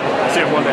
you. See you one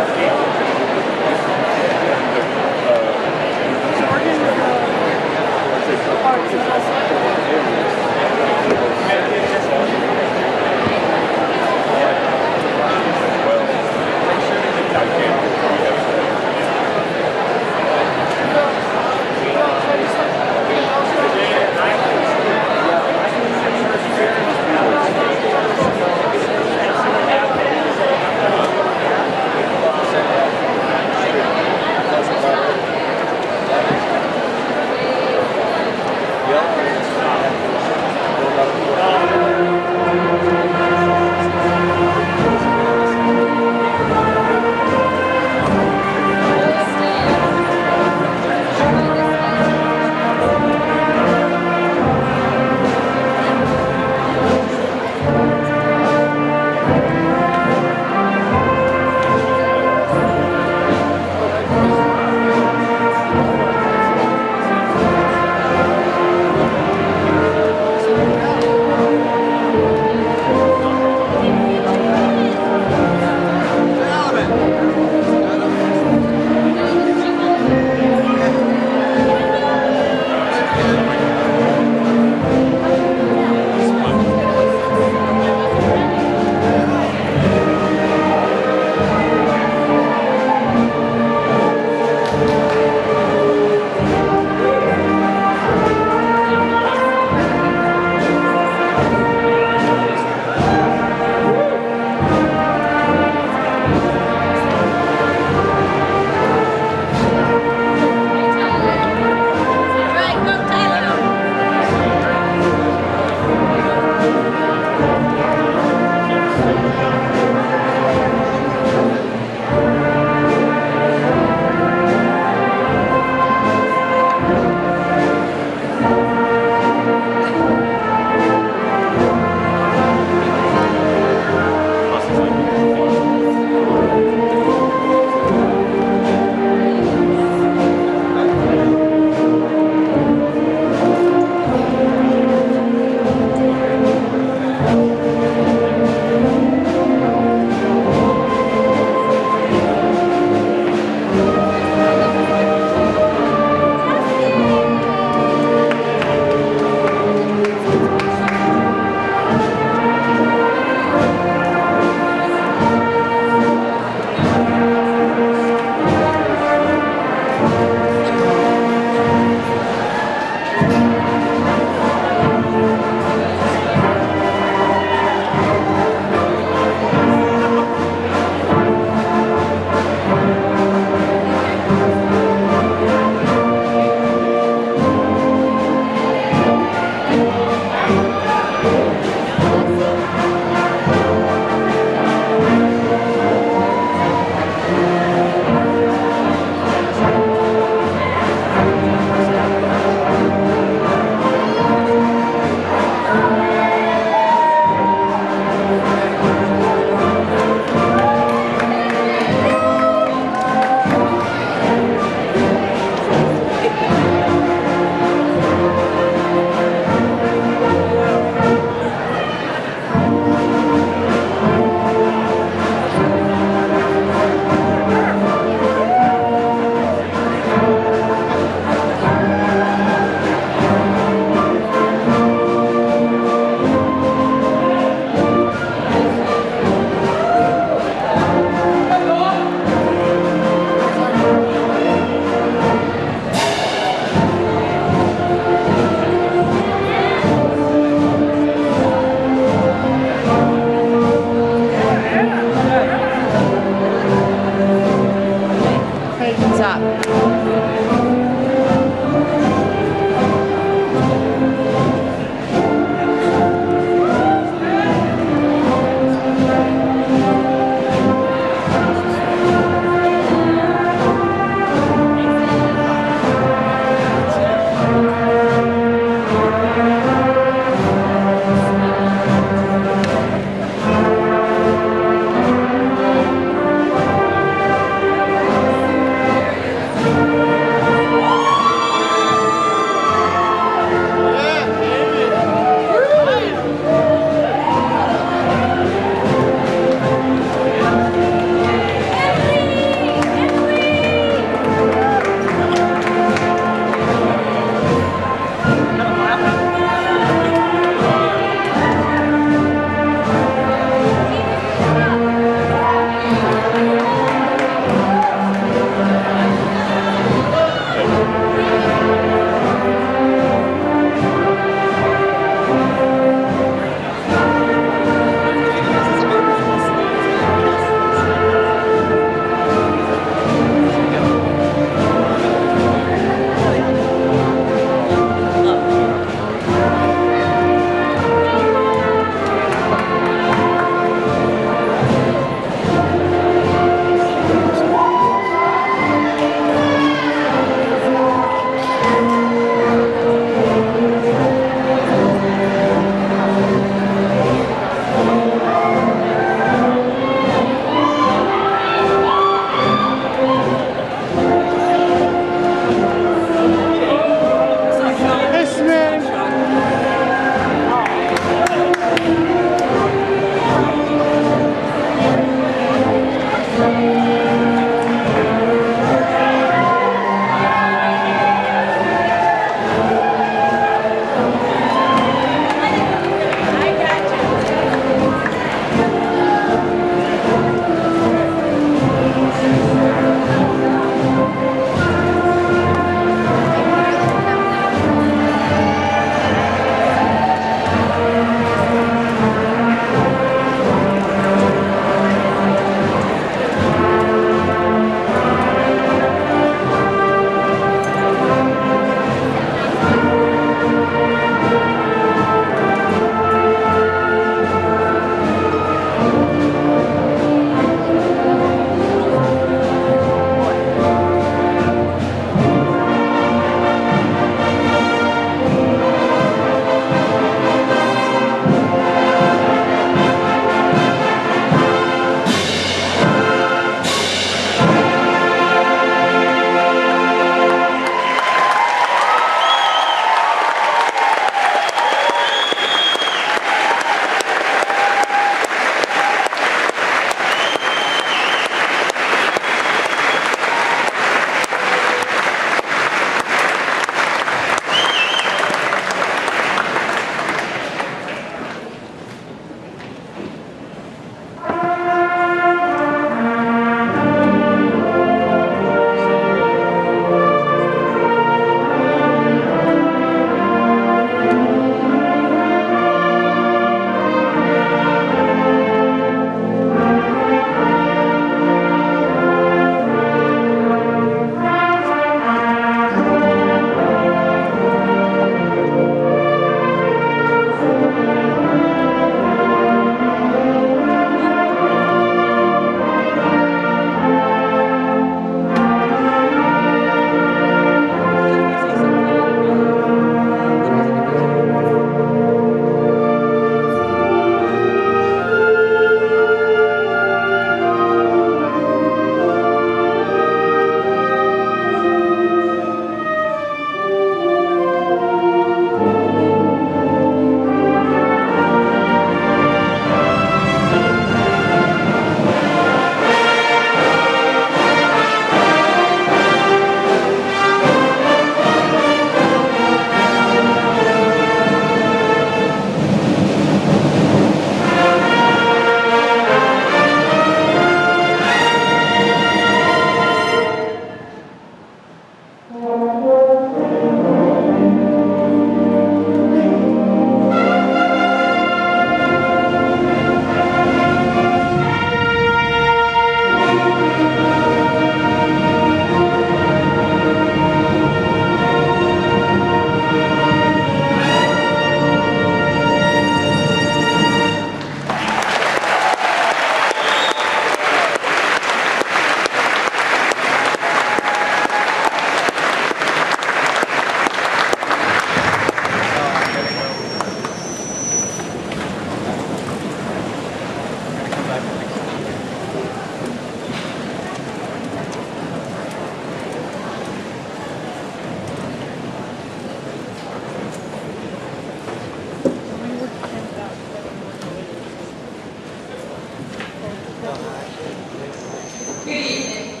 Good evening.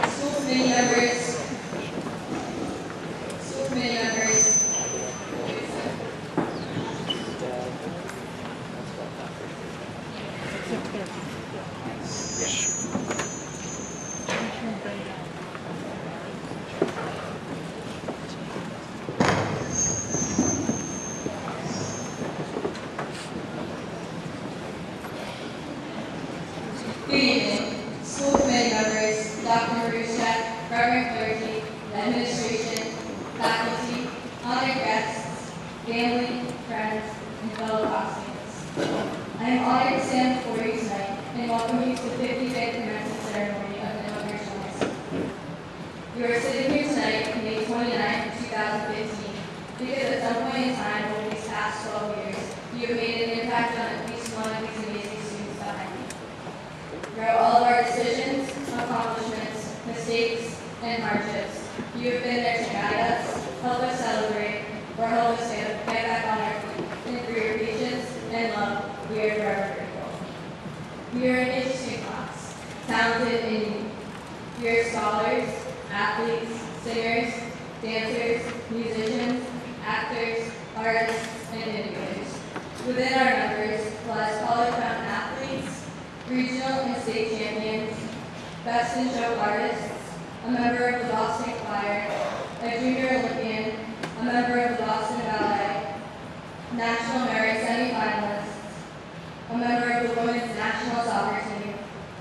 School committee members, Dr. Rushak, Reverend clergy, administration, faculty, honored guests, family, friends, and fellow classmates. I am honored to stand before you tonight and welcome you to the 55th commencement ceremony of Nipmuc Regional High School. You are sitting here tonight, May 29, 2015, because at some point in time over these past 12 years, you have made an impact on at least one of these amazing students behind me. Throughout all of our decisions, accomplishments, mistakes, and hardships, you have been there to guide us, help us celebrate, or help us get back on our feet. And for your patience and love, we are forever grateful. We are an interesting class, talented and unique. We are scholars, athletes, singers, dancers, musicians, actors, artists, and innovators. Within our members lies college-bound athletes, regional and state champions, best in show artists, a member of the Boston Choir, a junior Olympian, a member of the Boston Ballet, national merit semifinalists, a member of the women's national soccer team,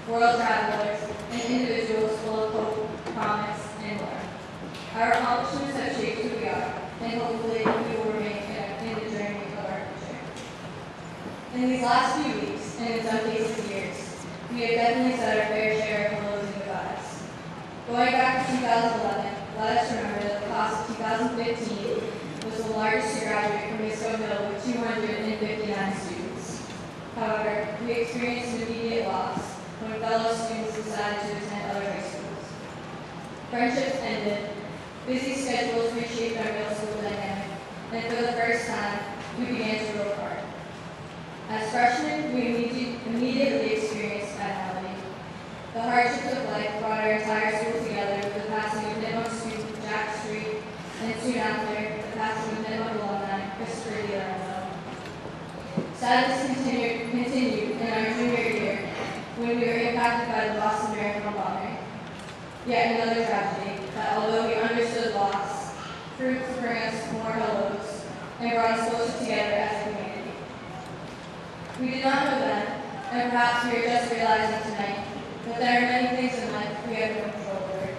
world travelers, and individuals full of hope, promise, and more. Our accomplishments have shaped who we are, and hopefully we will remain in the journey of our future. In these last few weeks, and in some cases years, we have definitely said our fair share of hellos and goodbyes. Going back to 2011, let us remember that the class of 2015 was the largest to graduate from Misco Hill with 259 students. However, we experienced an immediate loss when fellow students decided to attend other high schools. Friendships ended, busy schedules reshaped our middle school dynamic, and for the first time, we began to grow apart. As freshmen, we immediately experienced finality. The hardships of life brought our entire school together with the passing of Nipmuc student Jack Street, and soon after, the passing of Nipmuc alumni Christopher DiLorenzo. Sadness continued in our junior year when we were impacted by the Boston Marathon bombing. Yet another tragedy that, although we understood loss, proved to bring us more hellos and brought us closer together as a community. We did not know then, and perhaps we are just realizing tonight, that there are many things in life we have no control over.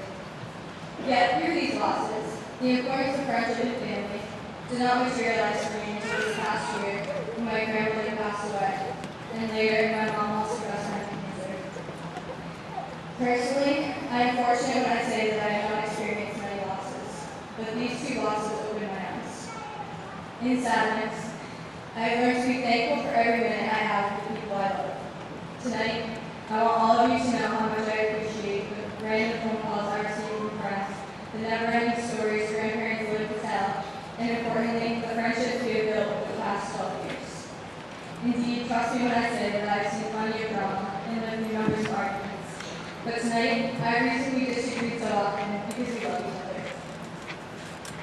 Yet, through these losses, the importance of friendship and family did not materialize for me until this past year when my grandmother passed away, and later my mom lost her best friend to cancer. Personally, I am fortunate when I say that I have not experienced many losses, but these two losses opened my eyes. In sadness, I have learned to be thankful for every minute I have with the people I love. Tonight, I want all of you to know how much I appreciate the random phone calls I receive from friends, the never-ending stories grandparents live to tell, and importantly, the friendships we have built over the past 12 years. Indeed, trust me when I say that I have seen plenty of drama and lived through numbers of arguments. But tonight, I reason we disagreed so often because we love each other.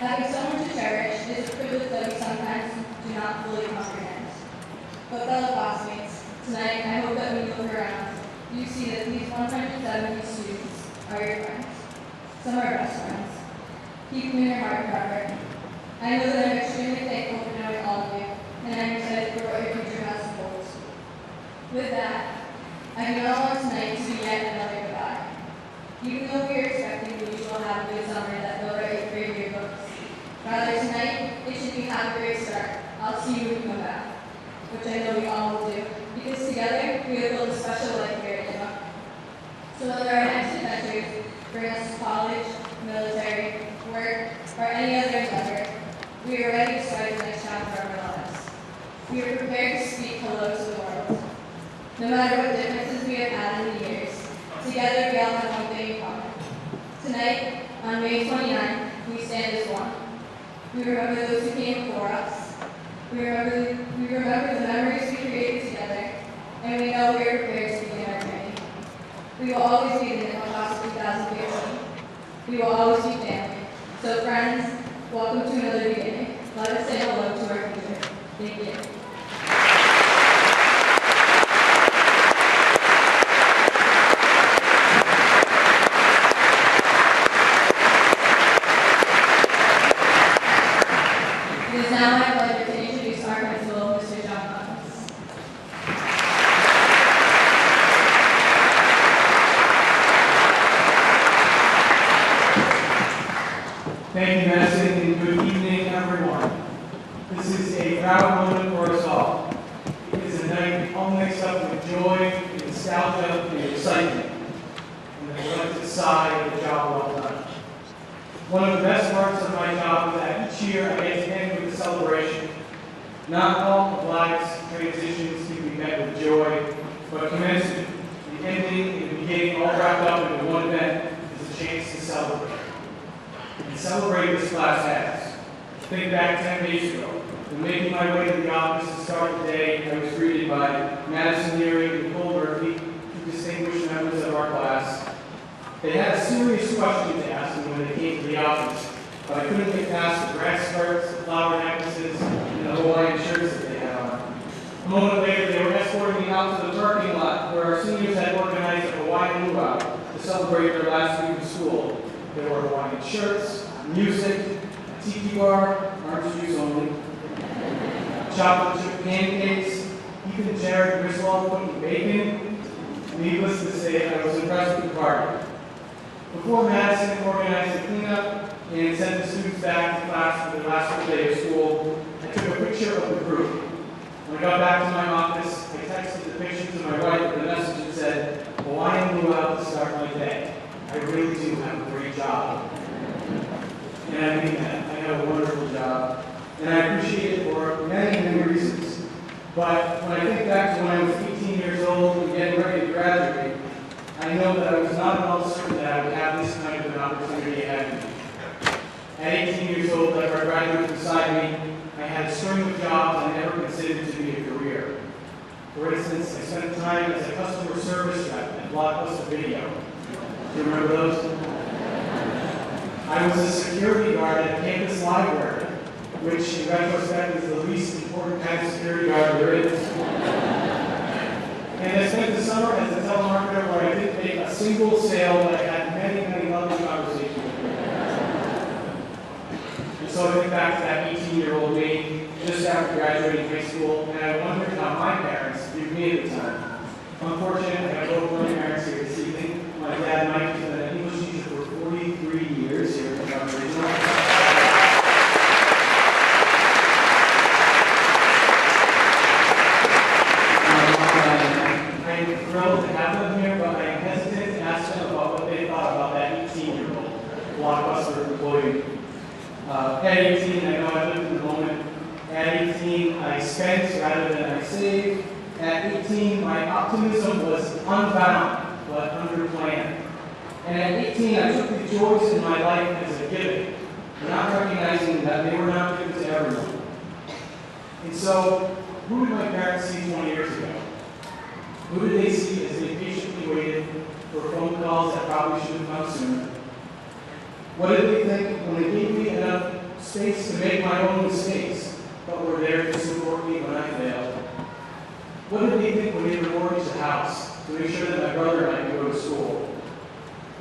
Having someone to cherish is a privilege that we sometimes do not fully comprehend. But fellow classmates, tonight I hope that when you look around, you see that these 170 students are your friends. Some are best friends. Keep them in your heart forever. I know that I'm extremely thankful for knowing all of you, and I'm excited for what your future has to hold. With that, I do not want tonight to be yet another goodbye. Even though we are expecting the usual have a good summer that filled our 8th grade yearbooks, rather tonight, it should be have a great start. I'll see you when you come back, which I know we all will do, because together we have built a special life here at Nipmuc. So whether our next adventures bring us to college, military, work, or any other endeavor, we are ready to start the next chapter of our lives. We are prepared to speak hello to the world. No matter what differences we have had in the years, together we all have one thing in common. Tonight, on May 29th, we stand as one. We remember those who came before us. We remember the memories we created together, and we know we are prepared to begin our journey. We will always be the Nipmuc class of 2015. We will always be family. So friends, welcome to another beginning. Let us say hello to our future. Thank you. It is now my pleasure to introduce our principal, Mr. John Clemens. Thank you, Madison, and good evening, everyone. This is a proud moment for us all. It is a night all mixed up with joy, nostalgia, and excitement, and the collective sigh of a job well done. One of the best parts of my job is that each year I get to end with a celebration. Not all of life's transitions can be met with joy, but commencement, the ending and the beginning all wrapped up into one event, is a chance to celebrate. And celebrate this class has. Think back 10 days ago. When making my way to the office to start the day, I was greeted by Madison Leary and Nicole Murphy, two distinguished members of our class. They had a serious question to ask me when they came to the office, but I couldn't get past the grass skirts, the flower necklaces, and the Hawaiian shirts that they had on. A moment later, they were escorting me out to the parking lot where our seniors had organized a Hawaiian luau to celebrate their last week of school. There were Hawaiian shirts, music, a tiki bar, orange juice only, chocolate chip pancakes, even Jared Griswold cooking bacon. Needless to say, I was impressed with the party. Before Madison organized the cleanup and sent the students back to class for the last full day of school, I took a picture of the group. When I got back to my office, I texted the picture to my wife with a message that said, Hawaiian luau to start my day. I really do have a great job. And I mean that. I have a wonderful job. And I appreciate it for many, many reasons. But when I think back to when I was 18 years old and getting ready to graduate, I know that I was not at all certain that I would have this kind of an opportunity ahead of me. At 18 years old, like our graduate beside me, I had a string of jobs I never considered to be a career. For instance, I spent time as a customer service rep at Blockbuster Video. Do you remember those? I was a security guard at a campus library, which in retrospect is the least important kind of security guard there is. And I spent the summer as a telemarketer where I didn't make a single sale, but I had many, many lovely conversations with people. And so I think back to that 18-year-old me, just after graduating high school, and I wondered how my parents viewed me at the time. Unfortunately, I have both my parents here this evening. My dad, Mike, has been an English teacher for 43 years here at Nipmuc Regional. I'm thrilled to have them here, but I am hesitant to ask them about what they thought about that 18-year-old Blockbuster employee. At 18, I know I lived in the moment. At 18, I spent rather than I saved. At 18, my optimism was unbound, but underplanned. And at 18, I took the joys in my life as a given, not recognizing that they were not given to everyone. And so, who did my parents see 20 years ago? Who did they see as they patiently waited for phone calls that probably should have come sooner? What did they think when they gave me enough space to make my own mistakes, but were there to support me when I failed? What did they think when they remortgaged the house to make sure that my brother and I could go to school?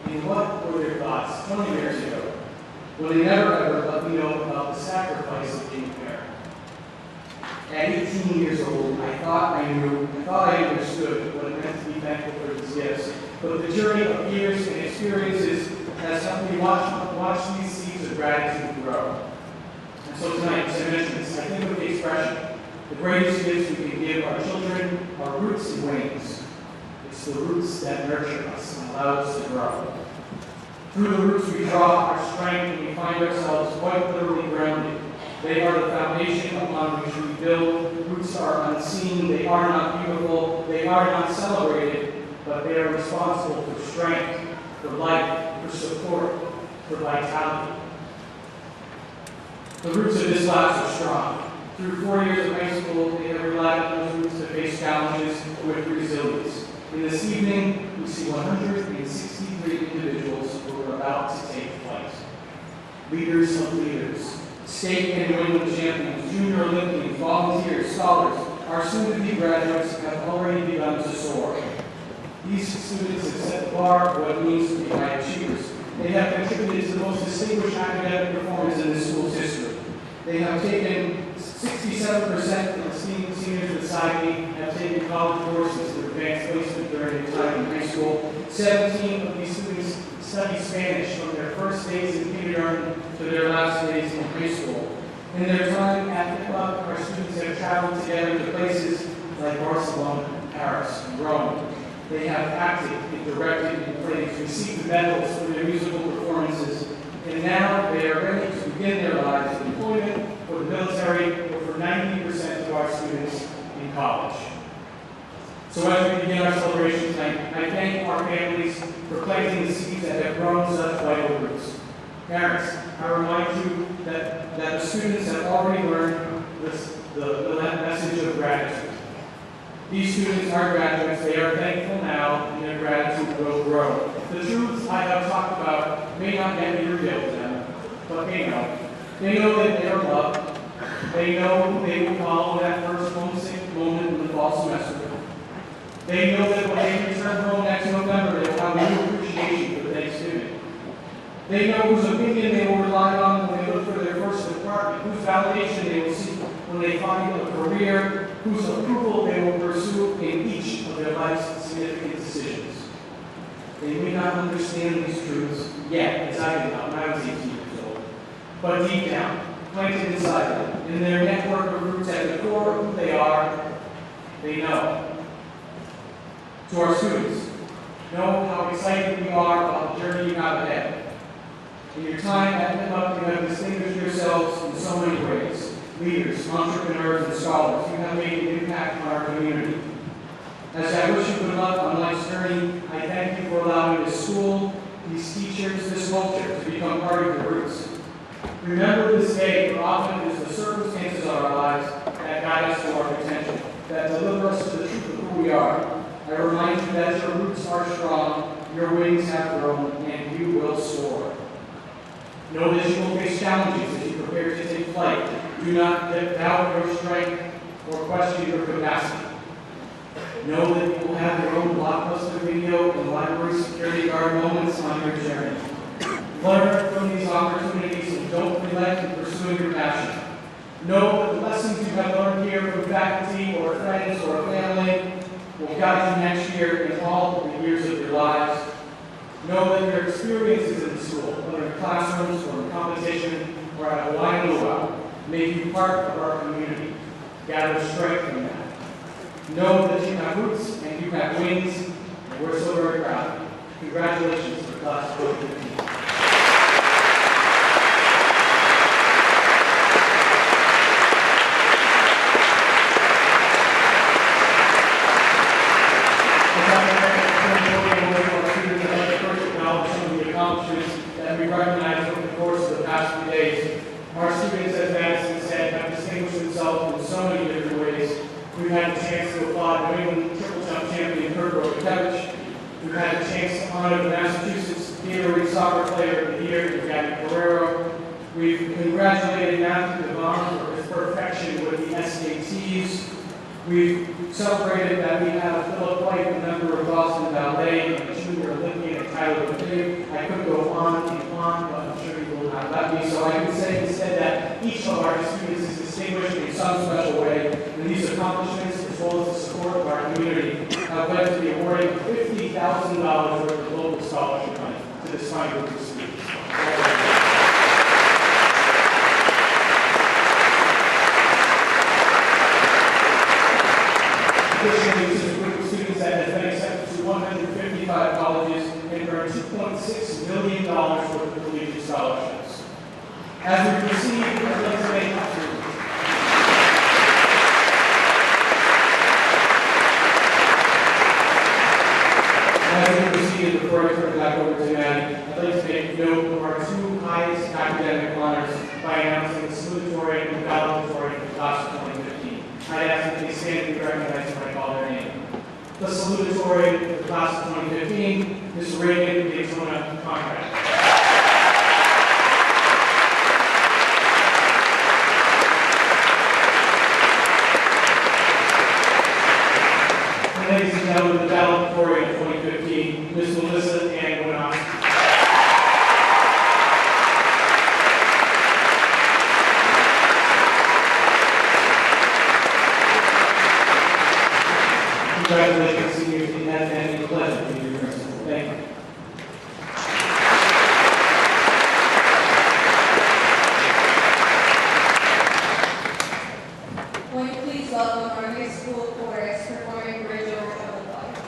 And what were their thoughts 20 years ago when they never ever let me know about the sacrifice of being a parent? At 18 years old, I thought I knew, I thought I understood what it meant to be thankful for these gifts. But the journey of years and experiences has helped me watch these seeds of gratitude grow. And so tonight, as I mentioned this, I think of the expression, the greatest gifts we can give our children are roots and wings. It's the roots that nurture us and allow us to grow. Through the roots we draw our strength and we find ourselves quite literally grounded. They are the foundation upon which we build. Roots are unseen, they are not beautiful, they are not celebrated, but they are responsible for strength, for life, for support, for vitality. The roots of this class are strong. Through 4 years of high school, they have relied on those roots to face challenges with resilience. And this evening, we see 163 individuals who are about to take flight. Leaders of leaders, state and New England champions, junior Olympians, volunteers, scholars, our soon-to-be graduates have already begun to soar. These students have set the bar for what it means to be high achievers. They have contributed to the most distinguished academic performance in the school's history. They have taken 67% of the seniors beside me have taken college courses for advanced placement during their time in high school. 17 of these students study Spanish from their first days in kindergarten to their last days in high school. In their time at Nipmuc, our students have traveled together to places like Barcelona, Paris, and Rome. They have acted and directed and played, received medals for their musical performances, and now they are ready to begin their lives in employment, for the military, or for 90% of our students in college. So as we begin our celebration tonight, I thank our families for planting the seeds that have grown such vital roots. Parents, I remind you that the students have already learned the message of gratitude. These students are graduates. They are thankful now, and their gratitude will grow. The truths I have talked about may not yet be revealed to them, but they know. They know that they are loved. They know they will follow that first homesick moment in the fall semester. They know that when they return home next November, they will have a new appreciation for Thanksgiving. They know whose opinion they will rely on when they look for their first apartment, whose validation they will seek when they find a career, whose approval they will pursue in each of their life's significant decisions. They may not understand these truths yet, as I did not when I was 18 years old, but deep down, planted inside them, in their network of roots at the core of who they are, they know. To our students, know how excited we are about the journey you have ahead. In your time at Nipmuc, you have distinguished yourselves in so many ways. Leaders, entrepreneurs, and scholars, you have made an impact on our community. As I wish you good luck on life's journey, I thank you for allowing this school, these teachers, this culture to become part of your roots. Remember this day, for often it is the circumstances of our lives that guide us to our potential, that deliver us to the truth of who we are. I remind you that your roots are strong, your wings have grown, and you will soar. Know that you will face challenges as you prepare to take flight. Do not doubt your strength or question your capacity. Know that you will have your own blockbuster video and library security guard moments on your journey. Learn from these opportunities and don't relent in pursuing your passion. Know that the lessons you have learned here from faculty or friends or family will guide you next year in all of the years of your lives. Know that your experiences in school, whether in classrooms or in competition or at a Hawaiian luau, make you part of our community. Gather strength from that. Know that you have roots and you have wings, and we're so very proud. Congratulations for class of 2015. That we recognize over the course of the past few days. Our students, as Madison said, have distinguished themselves in so many different ways. We've had a chance to applaud New England triple jump champion Kurt Rokitevich. We've had a chance to honor the Massachusetts Gatorade soccer player of the year, Gabby Guerrero. We've congratulated Matthew Devon for his perfection with the SATs. We've celebrated that we have Philip White, a member of Boston Ballet, and a junior Olympian at Tyler Pig. I could go on and on, but I'm sure you will not let me. So I would say instead that each of our students is distinguished in some special way, and these accomplishments, as well as the support of our community, have led to the awarding of $50,000 worth of local scholarship money to this fine group of students. Additionally, this is a group of students that has been accepted to 155 colleges and earned $2.6 million worth of collegiate scholarships. As we proceed, I'd like to make before I turn it back over to Maddie, I'd like to make note of our two highest academic honors by announcing the salutatory and valedictory for the class of 2015. I'd ask that they stand and be recognized when I call their name. the salutatory of the class of 2015, Ms. Reagan, Daytona Contract. And ladies and gentlemen, the valedictory of 2015, Ms. Melissa Ann Winofsky. Congratulations, seniors, and that's been a pleasure to be your principal. Thank you. Will you please welcome our high school chorus performing Bridge Over Troubled Water.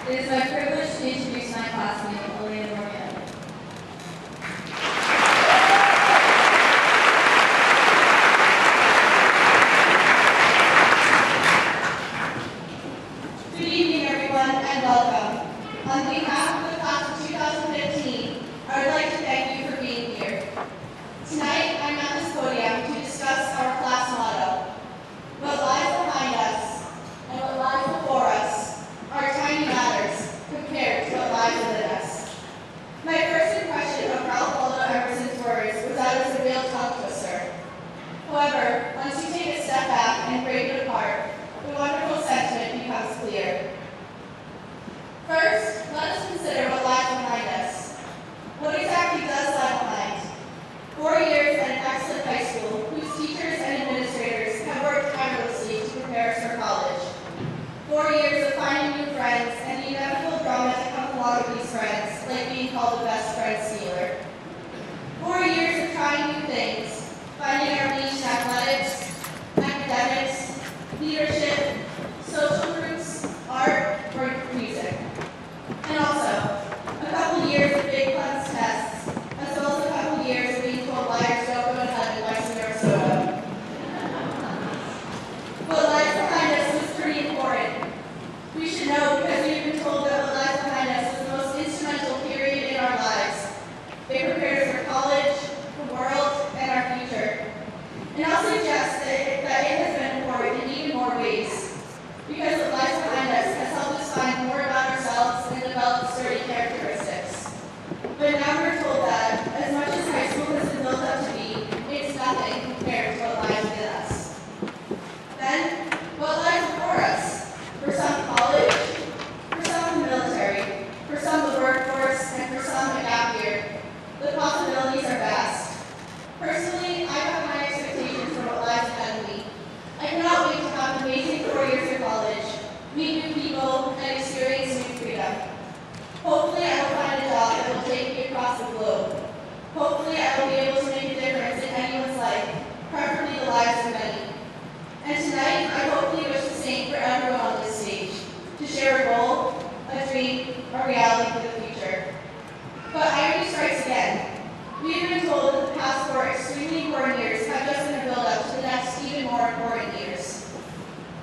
It is my privilege to introduce my classmate, Elena Morgan. Good evening, everyone, and welcome. On behalf of the class of 2015, I would like to thank you for being here. Tonight, I'm at this podium to discuss our class motto. What lies behind us and what lies before us are tiny matters compared to what lies within us. My first impression of Ralph Waldo Emerson's words was that it was a real tongue twister. However, once you take a step back and break it apart, the wonderful sentiment becomes clear. First, let us consider what lies behind us. What exactly does lie behind? 4 years at an excellent high school whose teachers and administrators have worked tirelessly to prepare us for college. 4 years of finding new friends and the inevitable drama that comes along with these friends, like being called the best friend stealer. 4 years of trying new things, finding our niche in athletics, academics, leadership, social groups, art, or music. And also, a couple years of big class tests, as well as a couple years of being told liars don't go to heaven by some soda. What lies behind us was pretty important. We should know because we've been told that what lies behind us was the most instrumental period in our lives. It prepared us for college, the world, and our future. And I'll suggest that it has been important in even more ways, because what lies behind us has helped us find more about ourselves and develop sturdy characteristics. But now we're told that, as much as high school has been built up to be, it's nothing compared to what lies within us. Then, what lies before us? For some, college, for some, the military, for some, the workforce, and for some, a gap year. The possibilities are vast. Personally, I have high expectations for what lies ahead of me. I cannot wait to have an amazing 4 years of college, meet new people, and experience new freedom. Hopefully, I will find a job that will take me across the globe. Hopefully, I will be able to make a difference in anyone's life, preferably the lives of many. And tonight, I hopefully wish the same for everyone on this stage, to share a goal, a dream, a reality for the future. But irony strikes again. We've been told that the past 4 extremely important years have just been a build-up to the next even more important years.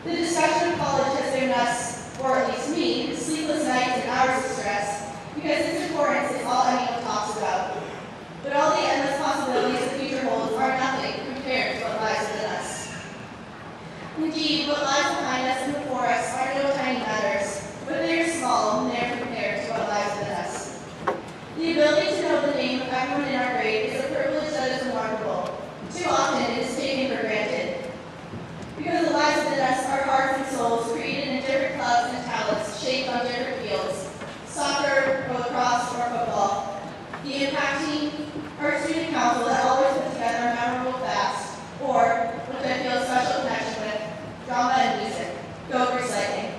The discussion of college has given us, or at least me, sleepless nights and hours of stress, because its importance is all anyone talks about. But all the endless possibilities the future holds are nothing compared to what lies within us. Indeed, what lies behind us and before us are no tiny matters, but they are small when they are compared to what lies within us. The ability to know the name of everyone in our grade is a privilege that is remarkable. Too often it is taken for granted. Because the lives within us are hearts and souls created in different clubs and talents shaped on different fields. Soccer, lacrosse, or football. The impact team, our student council that always puts together a memorable fast, or, which I feel a special connection with, drama and music. Go recycling.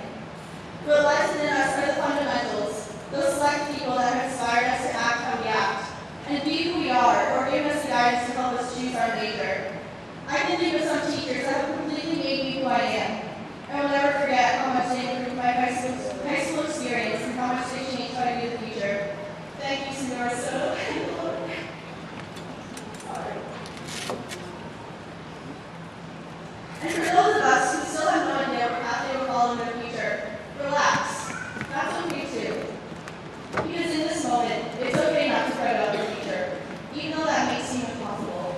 What lies within us are the fundamentals, those select people that have inspired us to act how we act, and be who we are, or give us the guidance to help us choose our major. I can think of some teachers that have completely made me who I am. I will never forget how much they improved my high school experience and how much they changed how I view the future. Thank you, Senora Soto. And for those of us who still have no idea what path they will follow in the future, relax. That's okay too. Because in this moment, it's okay not to fret about the future, even though that may seem impossible.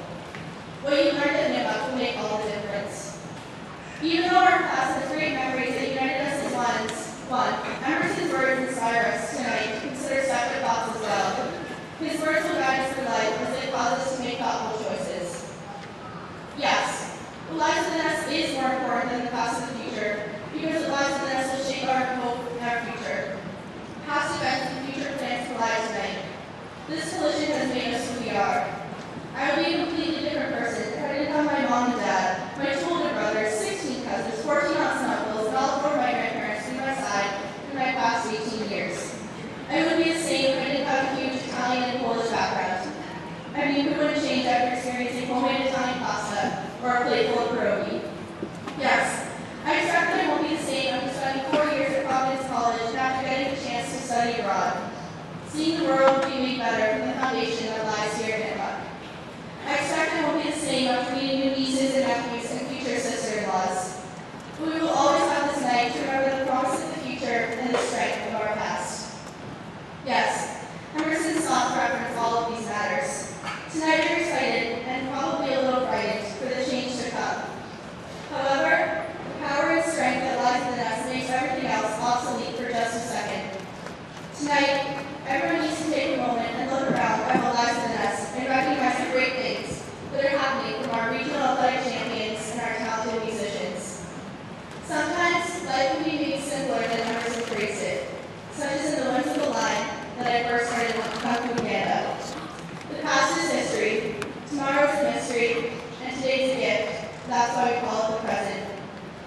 What you learned at Nipmuc will make all the difference. Even though our class has great memories that united us as one, Emerson's words inspire us tonight to consider separate thoughts as well. His words will guide us through life as they cause us to make thoughtful choices. Yes, what lies within us is more important than the past of the future, because what lies within us will shape our hope and our future. Past events and future plans collide tonight. This collision has made us who we are. I would be a completely different person if I didn't have my mom and dad, my 2 older brothers, 16 cousins, 14 aunts and uncles, and all 4 of my grandparents by my side for my past 18 years. I would be the same if I didn't have a huge Italian and Polish background. I mean, who wouldn't change after experiencing homemade Italian pasta or a plate full of pierogi? Yes, I expect that I won't be the same after spending 4 years at Providence College and after getting to same after meeting new nieces and nephews and future sister-in-laws. But we will always have this night to remember the promise of the future and the strength of our past. Yes, Emerson sought to reference all of these matters. Tonight we're excited and probably a little frightened for the change to come. However, the power and strength that lies within us makes everything else obsolete for just a second. Tonight, everyone needs to take a moment and look around at what lies within us and recognize the great things that are happening from our regional athletic champions and our talented musicians. Sometimes life can be made simpler than Emerson phrased it, such as in the whimsical line that I first started with propaganda. The past is history, tomorrow is a mystery, and today's a gift. That's why we call it the present.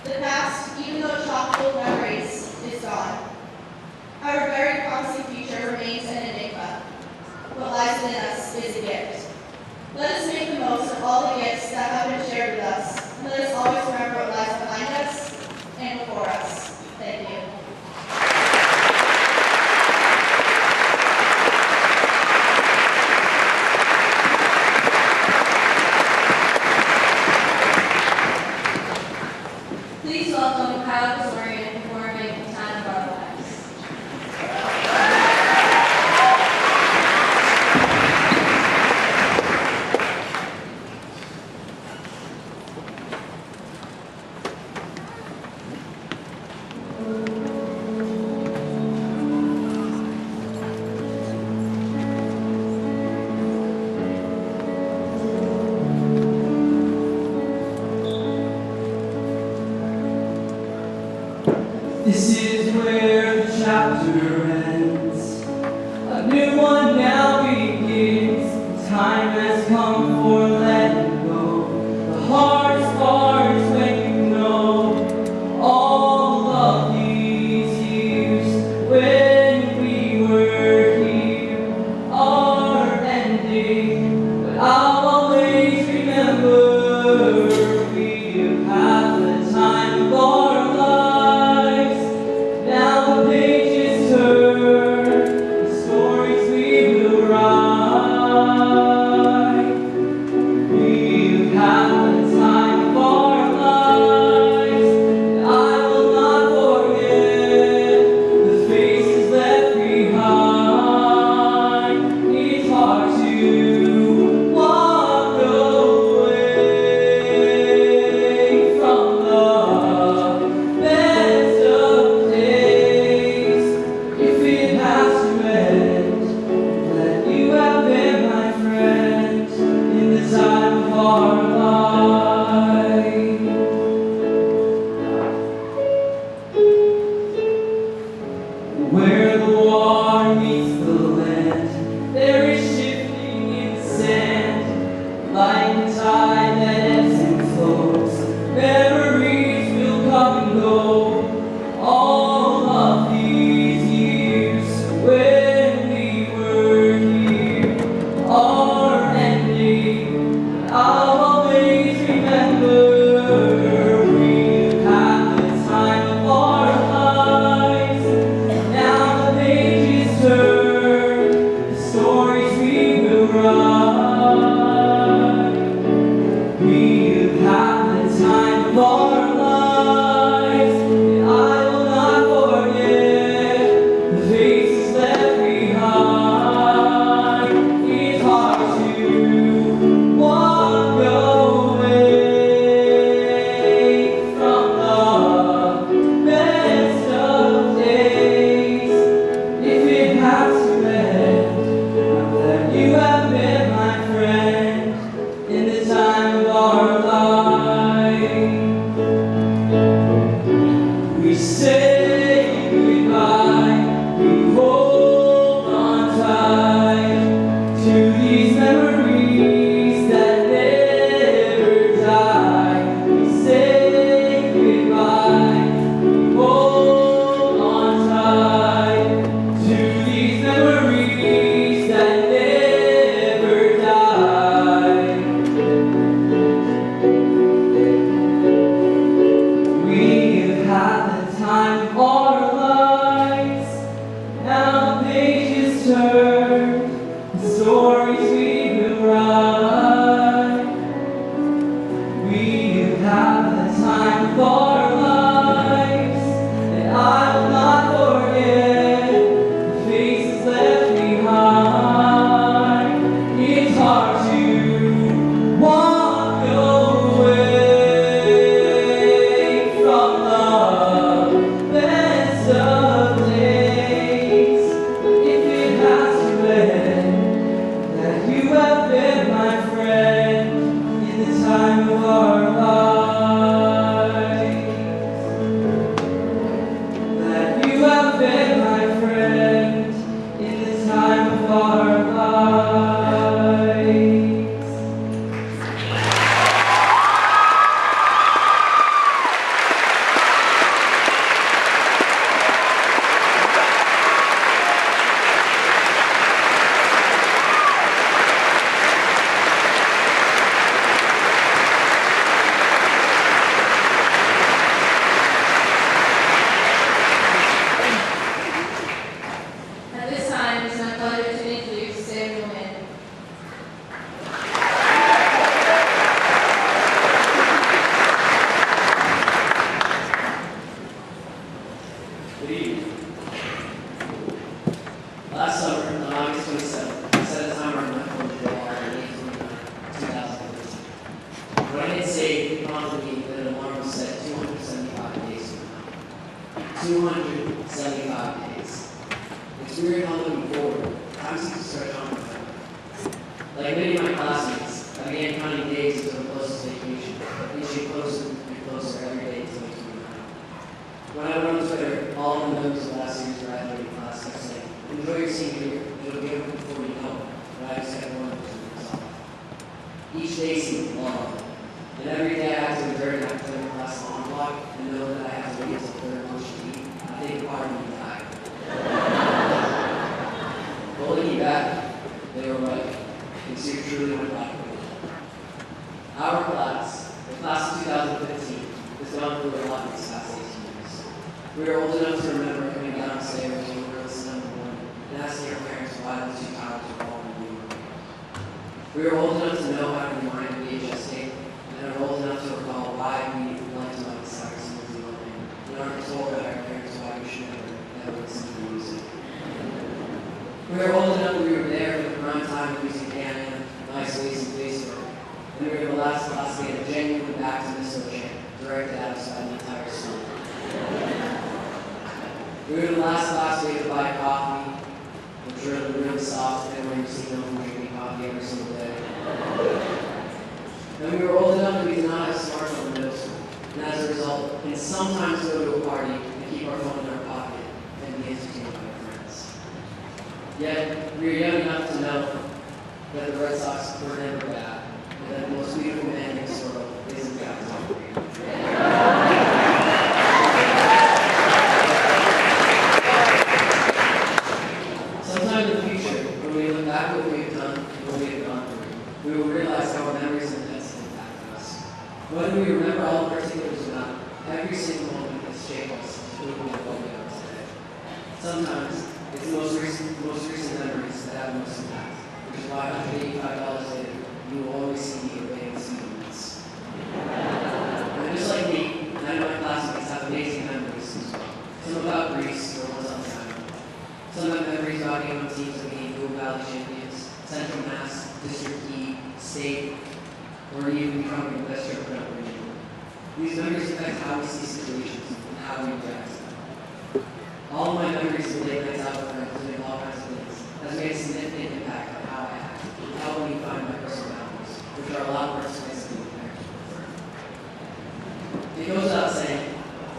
The past, even though chock full of memories, is gone. Our very promising future remains an enigma. What lies within us is a gift. Let us make the most of all the gifts that have been shared with us. Let us always remember what lies behind us and before us. Thank you. Please welcome Kyle Kazorian performing The Time of Our Lives. This is where the chapter ends. A new one now begins. Time has come for letting go. The hardest part is when you know all of these years when we were here are ending. But I'll always remember we have had the time of our lives. Now the pages turn, the stories we will write. We've had the time of our lives, and I will not forget the faces left behind. It's hard to walk away from the best of days. If it has to end, let you have been my friend in the time of our life. Where the water meets the land, there is shifting in the sand, like the tide that ebbs and flows. Memories will come and go. All of these years when we were here are ending. But I'll always remember we've had the time of our lives. Now the pages turn, the stories we will write. We've had the time of our lives, and I will not forget the faces left behind. It's hard to walk away from the best of days. If it has to end, I'll let you have been my friend in the time of our life. We say goodbye, we hold on tight to these memories that never die. We say goodbye, we hold on tight to these memories that never die. We've had the time 275 days. It's weird how looking forward, time seems to stretch on forever. Like many of my classmates, I began counting days until the closest vacation, inching closer and closer every day until 29. When I went on Twitter, all of the members of last year's graduating class kept saying, enjoy your senior year, it'll be over before you know it, but I just kept one of those off. Each day seemed long, and every day I had to endure an academic class long block and know that I had to wait until third lunch to eat. I think part of me died. But looking back, they were right. Things here truly went backward. Our class, the class of 2015, has gone through a lot these past 18 years. We are old enough to remember coming downstairs when we were listening to one and asking our parents why the two towers were all in the room. We are old enough to know how to rewind a VHS tape, and are old enough to recall why we liked to like Cyrus and Lizzie Lohan, and aren't told by our parents why we should never listen to music. We are old enough that we were there for the prime time of using Canada, nice ways and Facebook, and we were the last class to get a genuine back to Miss O'Shea, directed at us by the entire school. We were the last class to get to buy coffee, which were really soft, and we received no one drinking coffee every single day. And we were old enough that we did not have smartphones in middle school, and as a result, can sometimes go to a party and keep our phone in our pocket and be entertained by our friends. Yet, we are young enough to know that the Red Sox were never bad, and that the most beautiful man in this world is in fact Tom Brady. Sometime in the future, when we look back at what we have done and what we have gone through, we will realize how our memories and events impact us. Whether we remember all the particulars or not, every single moment has shaped us to what we are today. Sometimes, it's the most recent memories that have the most impact, which is why $185 later, you will always see me obeying the speed limits. And just like me, none of my classmates have amazing memories as well. Some about Greece or ones on time. Some have memories about being on teams that being Blue Valley champions, Central Mass, District E, State, or even becoming the best trip around the region. These memories affect how we see situations and how we react to them. All of my memories of late nights out with friends doing all kinds of things has made a significant impact on how I act and helping me find my personal values, which are a lot more expensive than parents prefer. It goes without saying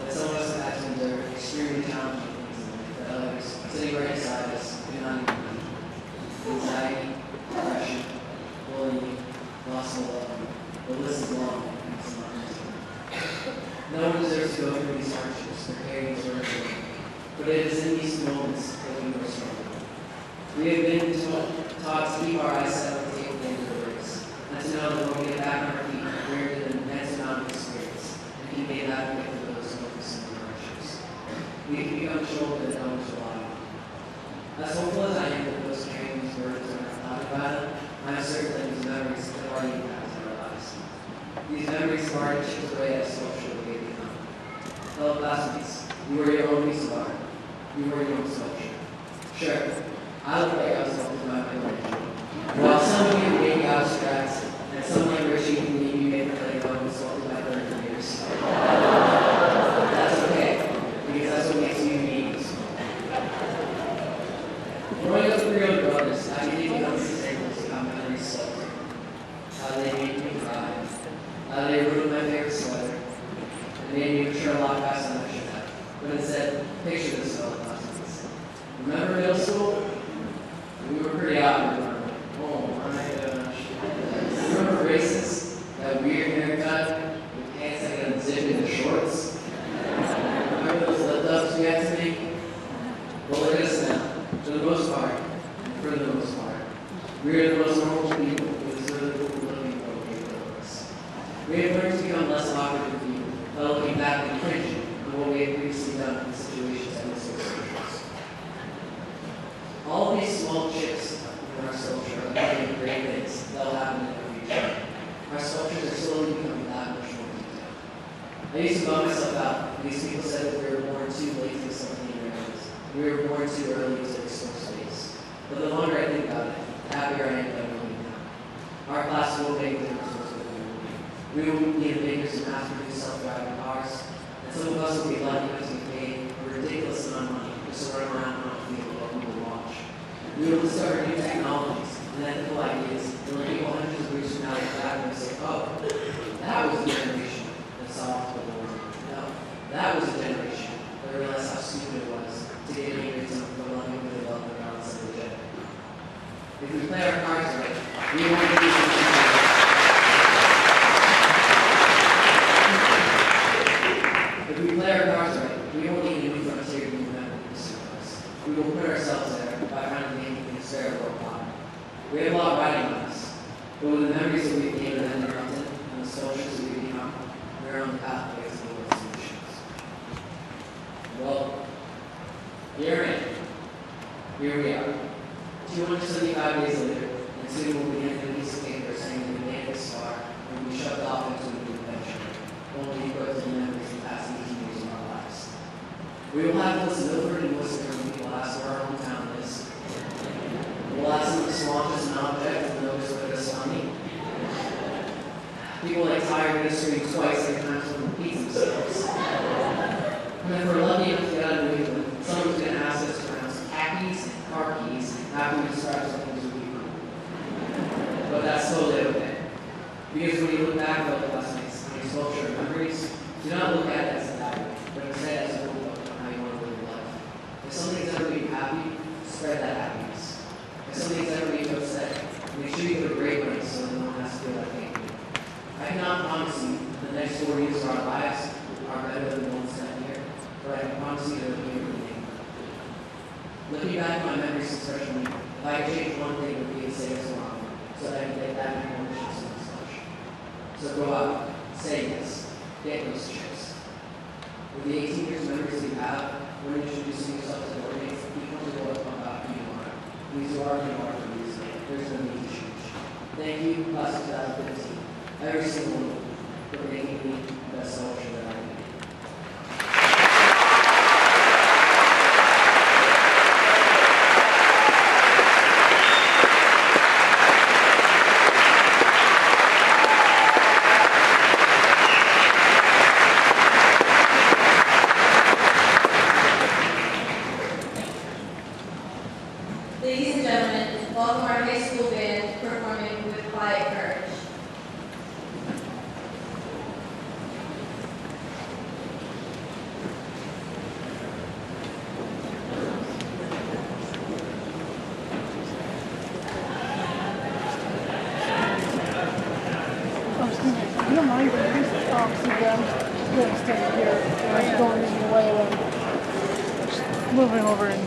that some of us have had to endure extremely challenging things in life that others sitting right beside us do not even know. Anxiety, depression, bullying, loss of love, the list is long and it's not easy. No one deserves to go through these hardships or carry these burdens. But it is in these moments that we grow stronger. We have been taught to keep our eyes set on the table at the end of the race, and to know that when we get back on our feet, we are in an immense amount of experience, and can be an advocate for those who are similar hardships. We can become children that no one should rely on. As hopeful as I am that those carrying these burdens are not thought about it, I am certain that these memories have already impacted our lives. These memories have already chipped away at us socially we have become. Fellow classmates, you are your own piece of art. You were your own sculpture. Sure, I look like I was sculpted by my religion. While some of you may be abstract, and some like Richie believe you may play one was sculpted by 30 years. That's okay, because that's what makes you unique. Growing up with your own brothers, I can think of examples of how memories sculpted. How they made me cry. How they ruined my favorite sweater. And made me mature a lot faster than I should have. But instead, picture this fellow classmates. Remember middle school? We were pretty awkward. Oh my gosh. Remember races? That weird haircut with pants that got zipped into shorts? Remember those lip-ups we had to make? Well, look at us now. For the most part, we are the most normal people with this really cool looking world. We have learned to become less awkward with people, by looking back and cringing on what we had previously done in situations and situations. All of these small chips in our sculpture are becoming great things that will happen in the future. Our sculptures are slowly becoming that much more detailed. I used to bum myself out when these people said that we were born too late to do something in our hands. We were born too early to explore space. But the longer I think about it, the happier I am that we're living now. Our class will make the difference with what we will be the makers of mass-produced self-driving cars, and some of us will be lucky enough to be paid or We will discover new technologies and ethical ideas, and when people hundreds of years from now look back and say, oh, that was the generation that solved the war. No, that was the generation that realized how stupid it was to get angry at something for loving the development around some agenda. If we play our cards right, we won't do something. If we play our cards right, we won't need a new frontier to remember this us. We will put ourselves there by trying to make things fair for a while. We have a lot riding on us, but with the memories that we've gained at Mendon-Upton and the soldiers that we've become, we're on the pathway to the world's solutions. Well, here we are. 275 days later, and soon we'll be handed a piece of paper saying that we made it this far and we shoved off into a new adventure, only equipped to the memories of the past 18 years of our lives. We will have to listen over and listen when people ask where our hometown is. We'll ask them to swamp as an object and notice whether it's funny. People like tired ministering twice every time someone repeats themselves. And if we're lucky enough to get out of New England, someone's going to ask us to pronounce khakis and car keys after we describe something as a week. But that's totally okay. Because when you look back at the classmates and you sculpture of memories, do not look at it as a diary, but instead as a rule book on how you want to live your life. If something's ever made you happy, spread that happiness. If something's ever made you upset, make sure you put a great one so that no one has to feel that pain. I cannot promise you the next 4 years of our lives are better than the ones spent here, but I can promise you that they'll be a good thing. Looking back at my memories since freshman year, if I could change one thing, it would be to say yes tomorrow, so that I can get that many more missions in this lunch. So go out, say yes, get those chicks. With the 18 years of memories that you have, when introducing yourself to the audience, you come to go up about who you are. These are who you are for a reason. There's no need to change. Thank you, class of 2015. Every single one of you for making me the best soldier that I can be. Ladies and gentlemen, welcome our high school band performing with quiet courage. You don't mind when you see them just going to stand here and going in your way when just moving over and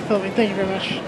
filming. Thank you very much.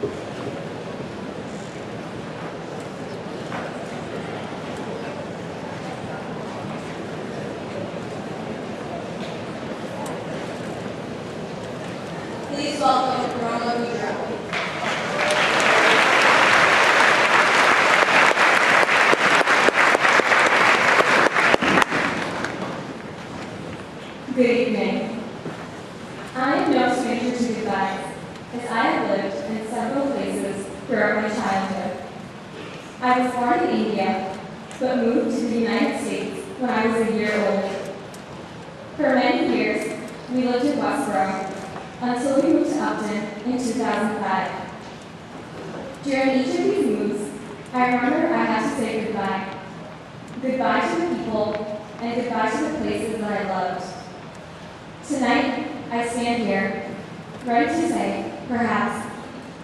Please welcome Ronald Woodrow. Good evening. I am no stranger to goodbyes, as I have lived in several places throughout my childhood. I was born in India, but moved to the United States when I was a year old. For many years, we lived in Westboro until we moved to Upton in 2005. During each of these moves, I remember I had to say goodbye. Goodbye to the people and goodbye to the places that I loved. Tonight, I stand here, ready to say, perhaps,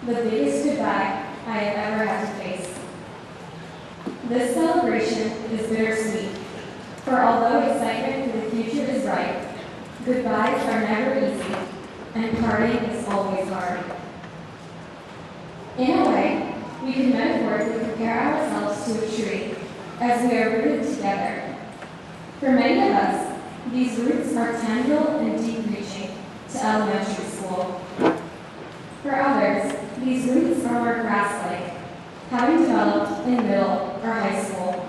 the biggest goodbye I have ever had to face. This celebration is bittersweet, for although excitement for the future is ripe, goodbyes are never easy, and parting is always hard. In a way, we can metaphorically compare ourselves to a tree as we are rooted together. For many of us, these roots are tendril and deep-reaching to elementary school. For others, these roots are more grass-like, having developed in middle or high school.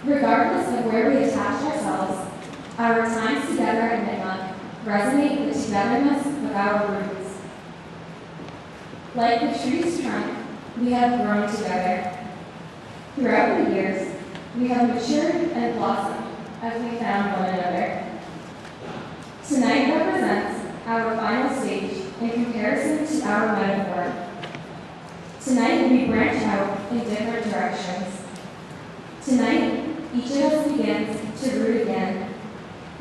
Regardless of where we attach ourselves, our times together at Nipmuc resonate with the togetherness of our roots. Like the tree's trunk, we have grown together. Throughout the years, we have matured and blossomed as we found one another. Tonight represents our final stage in comparison to our metaphor. Tonight we branch out in different directions. Tonight, each of us begins to root again,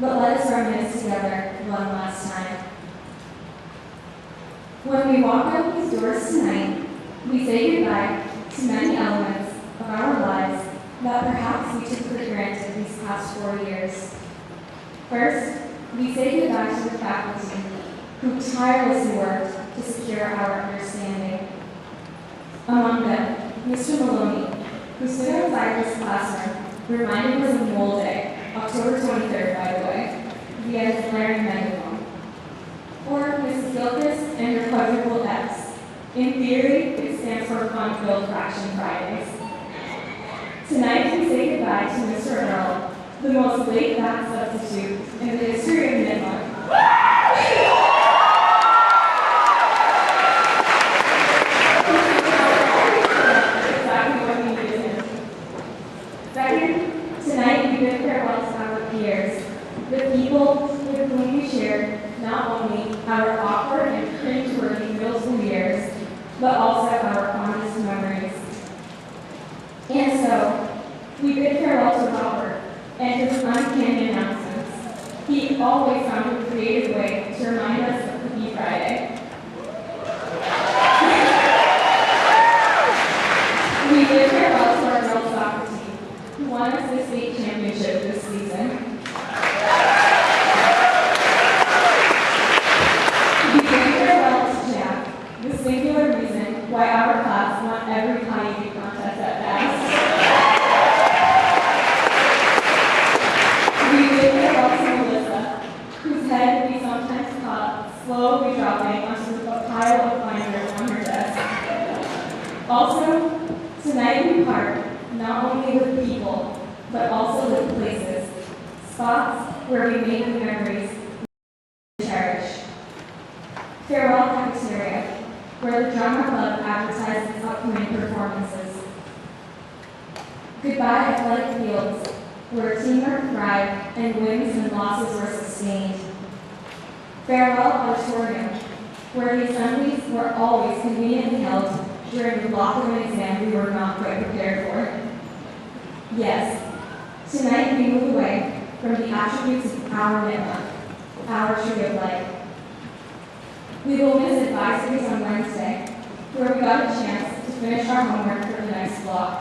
but let us reminisce together one last time. When we walk out these doors tonight, we say goodbye to many elements of our lives that perhaps we took for granted these past 4 years. First, we say goodbye to the faculty who tirelessly worked to secure our understanding. Among them, Mr. Maloney, who stood outside this classroom, reminding us of Mole Day, October 23rd, by the way, via his glaring megaphone. Or Mrs. Gilchrist and her quadruple Fs. In theory, it stands for Fun-Filled Fraction Fridays. Tonight, we say goodbye to Mr. Earl, the most laid-back substitute in the history of Nipmuc. Exactly what we needed him. Second, tonight we bid farewell to our peers, the people with whom we shared not only our awkward and cringe-worthy middle school years, but also our fondest memories. And so, we bid farewell to Robert and his uncanny announcements. He always found a creative way to remind us of Cookie Friday. We bid farewell to our girls soccer team, who won us the state championship this season. We bid farewell to Jack, the singular reason why our class won every potty contest at best. We bid farewell to Melissa, whose head we sometimes caught slowly dropping onto a pile of binders on her desk. Also, tonight we part not only with people, but also with places, spots where we make the memories we cherish. Farewell Cafeteria, where the drama club advertised its upcoming performances. Goodbye athletic fields, where teamwork thrived and wins and losses were sustained. Farewell auditorium, where the assemblies were always conveniently held during the block of an exam we were not quite prepared for. Yes, tonight we move away from the attributes of our Nipmuc, our tree of life. We will miss advisories on Wednesday, where we got a chance to finish our homework for the next block.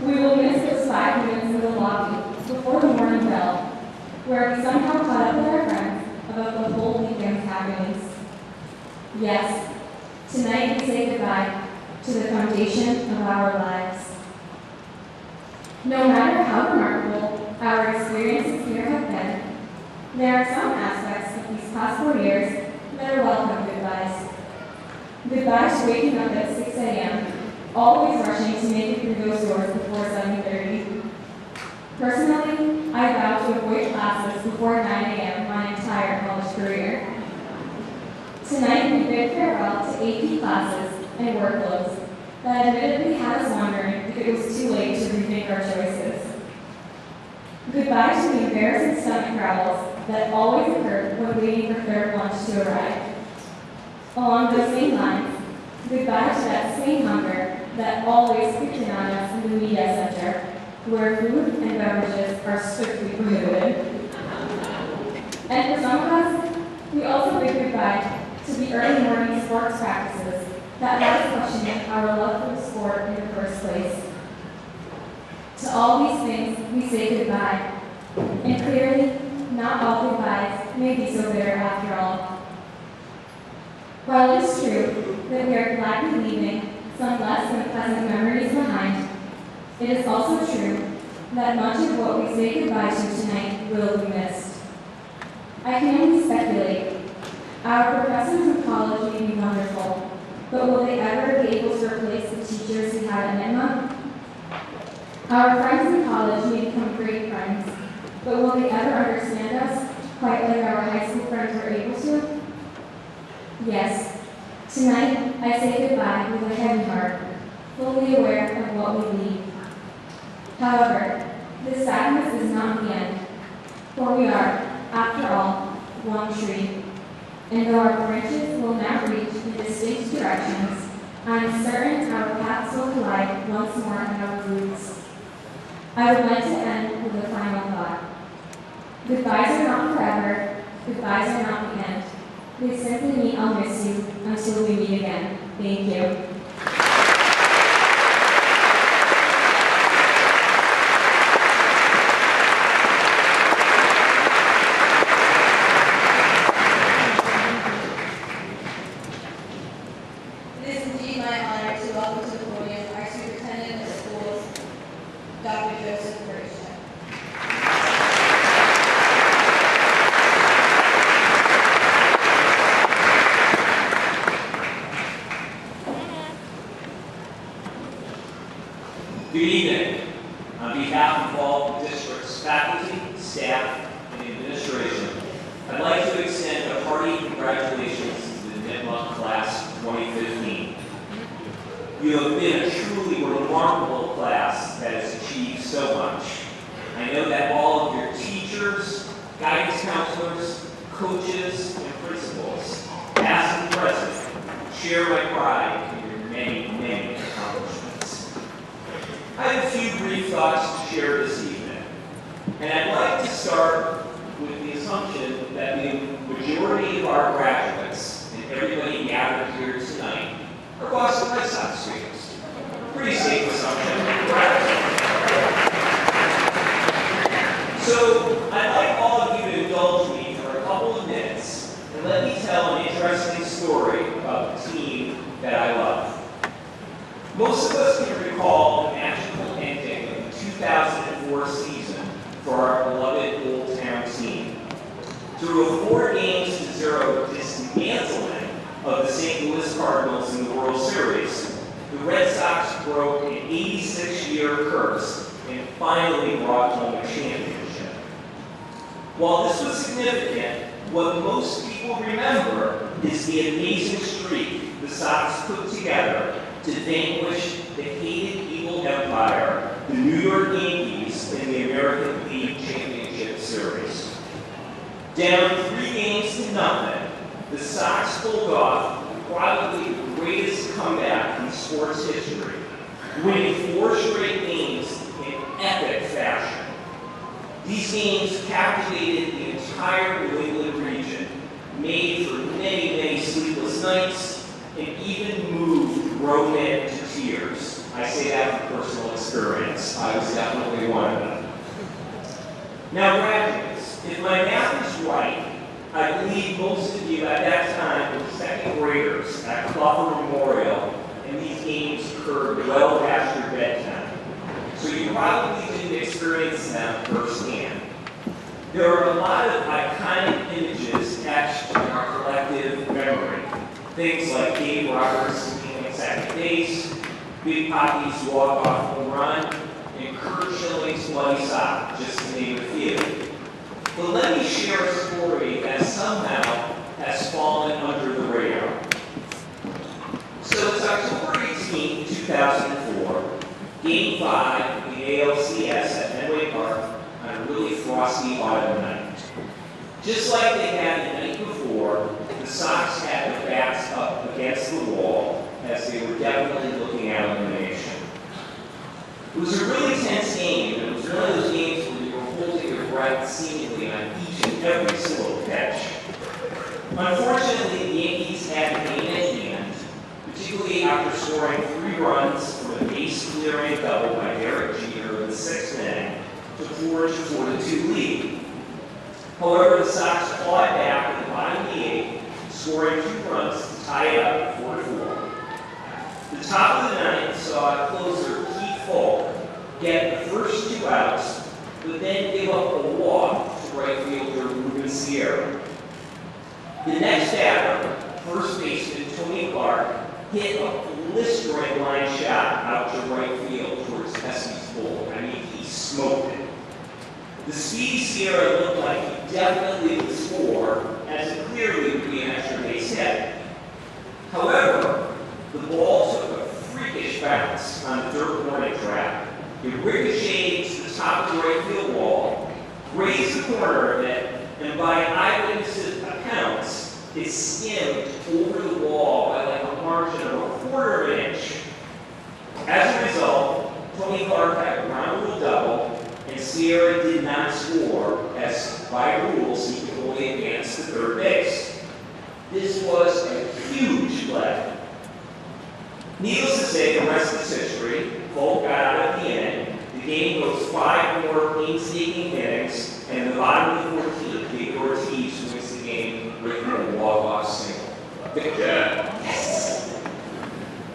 We will miss those 5 minutes in the lobby before the morning bell, where we somehow caught up with our friends about the whole weekend's happenings. Yes, Tonight we say goodbye to the foundation of our lives. No matter how remarkable our experiences here have been, there are some aspects of these past 4 years that are welcome goodbyes. Goodbye to waking up at 6 a.m., always rushing to make it through those doors before 7:30. Personally, I vow to avoid classes before 9 a.m. my entire college career. Tonight we bid farewell to AP classes and workloads that admittedly had us wondering if it was too late to rethink our choices. Goodbye to the embarrassing stomach growls that always occurred when waiting for third lunch to arrive. Along those same lines, goodbye to that same hunger that always creeps in on us in the media center, where food and beverages are strictly prohibited. And for some of us, we also bid goodbye to the early morning sports practices that had us questioning our love for the sport in the first place. To all these things, we say goodbye. And clearly, not all goodbyes may be so bitter after all. While it is true that we are gladly leaving some less than pleasant memories behind, it is also true that much of what we say goodbye to tonight will be missed. I can only speculate. Our professors in college may be wonderful, but will they ever be able to replace the teachers we had at Nipmuc? Our friends in college may become great friends, but will they ever understand us quite like our high school friends were able to? Yes, tonight I say goodbye with a heavy heart, fully aware of what we leave. However, this sadness is not the end, for we are, after all, one tree. And though our branches will now reach in distinct directions, I am certain our paths will collide once more in our roots. I would like to end with a final thought. Goodbyes are not forever, goodbyes are not the end. They simply mean I'll miss you until we meet again. Thank you. It is indeed my honor to welcome to the podium our Superintendent of Schools, Dr. Joseph. Good evening. On behalf of all the district's faculty, staff, and administration, I'd like to extend a hearty congratulations to the Nipmuc Class 2015. You have been a truly remarkable class that has achieved so much. I know that all of your teachers, guidance counselors, coaches, and principals, past and present, share my pride in your many, many accomplishments. I have a few brief thoughts to share this evening, and I'd like to start with the assumption that the majority of our graduates and everybody gathered here tonight are Boston Red Sox students. Pretty safe assumption, correct? So I'd like all of you to indulge me for a couple of minutes and let me tell an interesting story about the team that I love. Most of us can recall the magical ending of the 2004 season for our beloved Old Town team. Through a 4-0 dismantling of the St. Louis Cardinals in the World Series, the Red Sox broke an 86-year curse and finally brought home a championship. While this was significant, what most people remember is the amazing streak the Sox put together to vanquish the hated evil empire, the New York Yankees, in the American League Championship Series. Down 3-0, the Sox pulled off probably the greatest comeback in sports history, winning 4 straight games in epic fashion. These games captivated the entire New England region, made for many, many sleepless nights, and even moved grown men to tears. I say that from personal experience. I was definitely one of them. Now, graduates, if my math is right, I believe most of you at that time were second graders at Clough Memorial, and these games occurred well past your bedtime. So you probably didn't experience them firsthand. There are a lot of iconic images etched in our collective memory. Things like Dave Roberts being at second base, Big Poppy's walk-off home run, and Kurt Schilling's bloody sock, just to name a few. But let me share a story that somehow has fallen under the radar. So it's October 18, 2004, Game 5 of the ALCS at Fenway Park on a really frosty autumn night. Just like they had the night before, the Sox had their backs up against the wall as they were definitely looking at elimination. It was a really tense game, and it was one of those games where you were holding your breath seemingly on each and every single pitch. Unfortunately, the Yankees had the game at hand, particularly after scoring 3 runs from a base-clearing double by Derek Jeter in the 6th inning to forge a 4-2 lead. However, the Sox clawed back in the bottom of the 8th, scoring 2 runs to tie it up 4-4. The top of the 9th saw closer Keith Falk get the first 2 outs, but then give up a walk to right fielder Ruben Sierra. The next batter, first baseman Tony Clark, hit a blistering line shot out to right field towards Pesky's pole. I mean, he smoked it. The speedy Sierra looked like he definitely would score, as it clearly would be an extra base hit. However, the ball took a freakish bounce on the dirt hornet trap. It ricocheted to the top of the right field wall, grazed the corner of it, and by eyewitnesses' accounts, it skimmed over the wall by like a margin of a quarter of an inch. As a result, Tony Clark had a ground rule double, and Sierra did not score, as by rules he could only advance to third base. This was a huge play. Needless to say, the rest is history. Folk got out at the end. The game goes 5 more painstaking innings, and in the bottom of the 14th, David Ortiz wins the game with a walk-off single. Yes!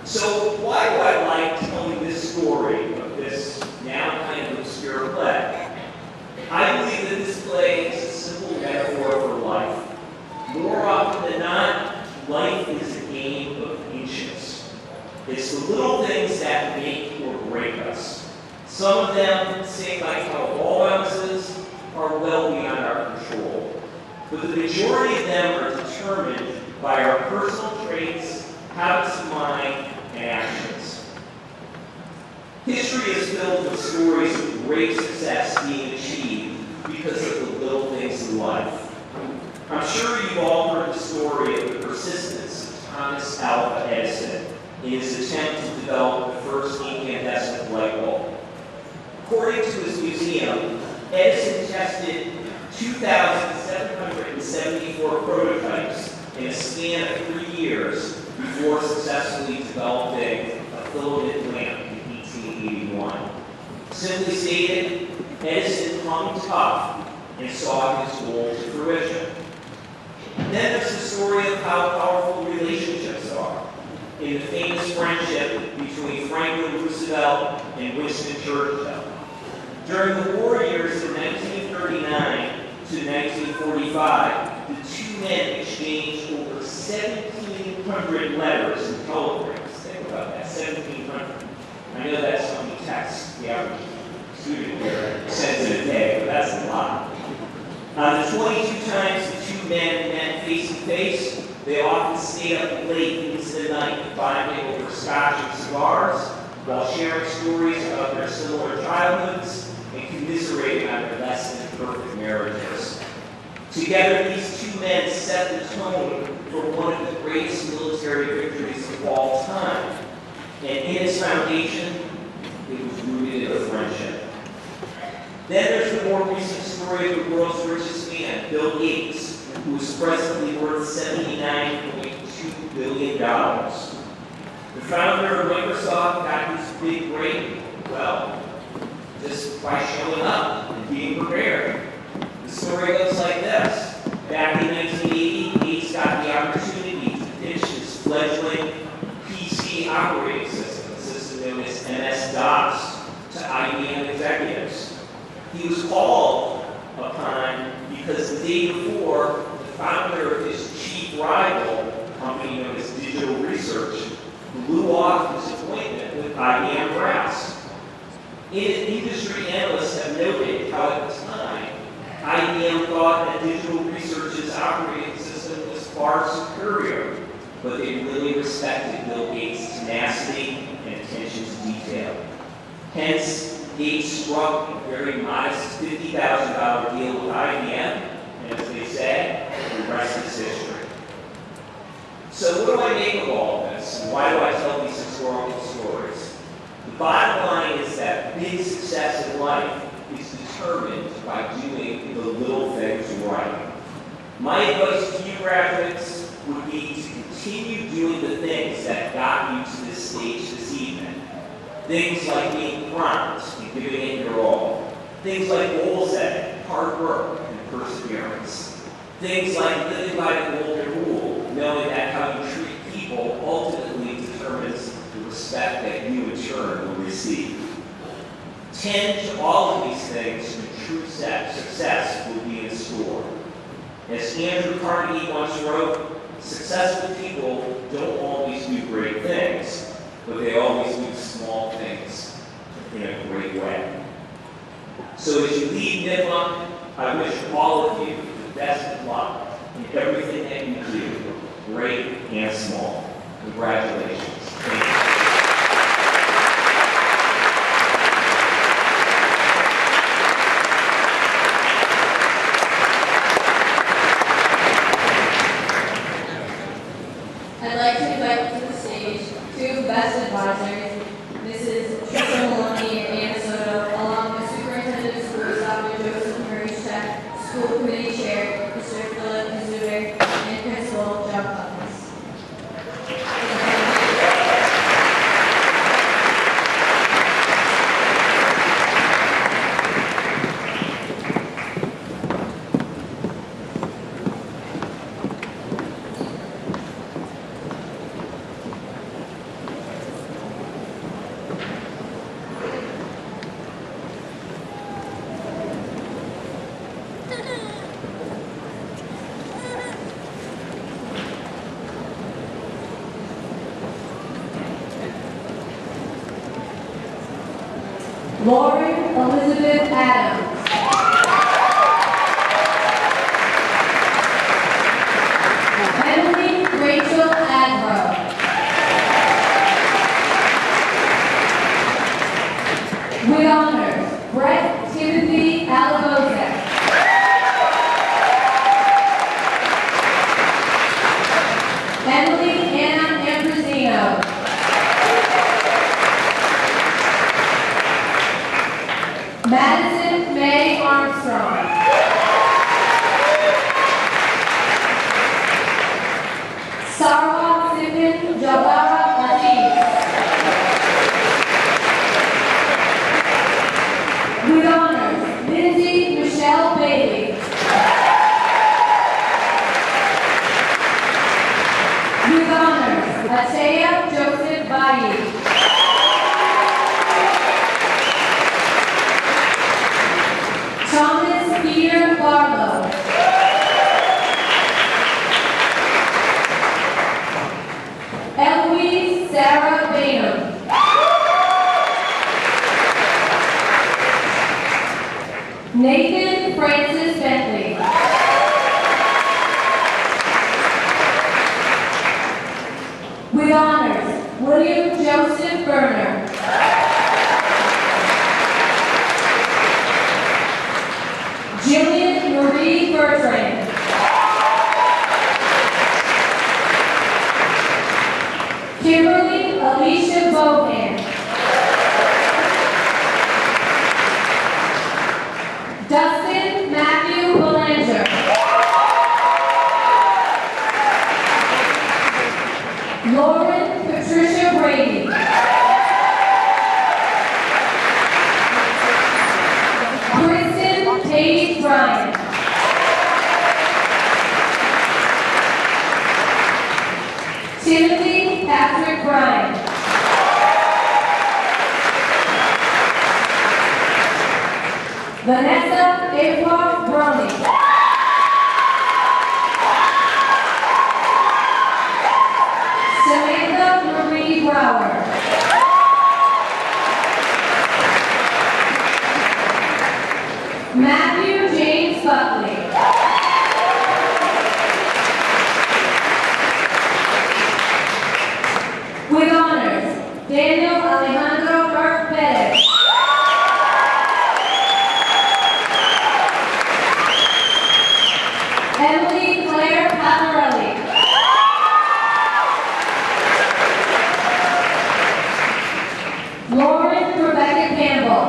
So why do I like telling this story of this now kind of obscure play? I believe that this play is a simple metaphor for life. More often than not, life is a game of inches. It's the little things that make or break us. Some of them, say like how ball bounces, are well beyond our control. But the majority of them are determined by our personal traits, habits of mind, and actions. History is filled with stories of great success being achieved because of the little things in life. I'm sure you've all heard the story of the persistence of Thomas Alva Edison in his attempt to develop the first incandescent light bulb. According to his museum, Edison tested 2,774 prototypes in a span of 3 years before successfully developing a filament lamp in 1881. Simply stated, Edison hung tough and saw his goal to fruition. Then there's the story of how powerful relationships are, in the famous friendship between Franklin Roosevelt and Winston Churchill. During the war years of 1939 to 1945, the 2 men exchanged over 1,700 letters and telegrams. Think about that, 1,700. I know that's how many texts the average student here sends in a day, but that's a lot. The 22 times the 2 men met face to face, they often stayed up late into the night, bonding over scotch and cigars, while sharing stories about their similar childhoods and commiserating on their less than perfect marriages. Together, these 2 men set the tone for one of the greatest military victories of all time. And in its foundation, it was rooted in a friendship. Then there's the more recent story of the world's richest man, Bill Gates, who is presently worth $79.2 billion. The founder of Microsoft got his big break, well, just by showing up and being prepared. The story goes like this. Back in 1980, Gates got the opportunity to fledgling PC operating system, a system known as MS-DOS, to IBM executives. He was called upon because the day before, the founder of his chief rival, a company known as Digital Research, blew off his appointment with IBM Brass. Industry analysts have noted how at the time, IBM thought that Digital Research's operating system was far superior, but they really respected Bill Gates' tenacity and attention to detail. Hence, Gates struck a very modest $50,000 deal with IBM, and as they say, the rest is history. So what do I make of all of this, and why do I tell these historical stories? The bottom line is that big success in life is determined by doing the little things right. My advice to you graduates would be to continue doing the things that got you to this stage this evening. Things like being prompt and giving it your all. Things like goal setting, hard work, and perseverance. Things like living by the golden rule, knowing that how you treat people ultimately determines the respect that you in turn will receive. Tend to all of these things, and true success will be in store. As Andrew Carnegie once wrote, successful people don't always do great things, but they always do small things in a great way. So as you leave Nipmuc, I wish all of you the best of luck in everything that you do, great and small. Congratulations. Thank you. I'd like to invite to the stage two best advisors, Mrs. Trisha Maloney and Anna Soto, along with Superintendent of Schools, Dr. Joseph Murray-Scheck, School Committee Chair, Mr. Philip Mizuber, and Principal Joe Clemens. Lauren Elizabeth Adams. Emily Rachel Adro. With honors, Brett Timothy Alabozek. Emily Anna Ambrosino. Madison May Armstrong. Sarwa Sivan Jabara Latif. With honors, Lindsay Michelle Bailey. With honors, Atea Joseph Bayi. Thomas Peter Barlow. Eloise Sarah Bainham. Nathan Francis Bentley. With honors, William Joseph Berner. Jillian Marie Bertrand. Kimberly Alicia Bohan. Dustin Matthew Belanger. Lauren Patricia Brady. Kristen Paige Bryan. Timothy Patrick Bryan. Vanessa April Browning. Samantha Marie Brower. Matthew James Buckley. With honors, Daniel Alejandro Burke Perez. Emily Claire Pavarelli. Lauren Rebecca Campbell.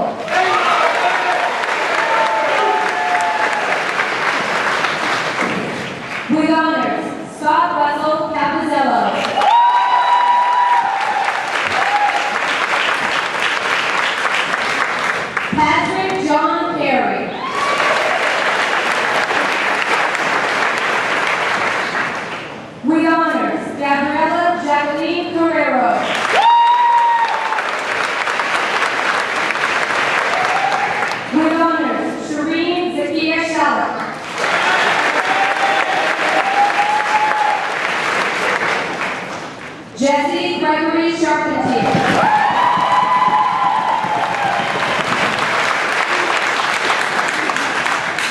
With honors, Scott Russell Capizzello. Patrick John Perry. With honors, Gabriela Jacqueline Carrero. With honors, Shireen Zakia Shalak. Jesse Gregory Charpentier.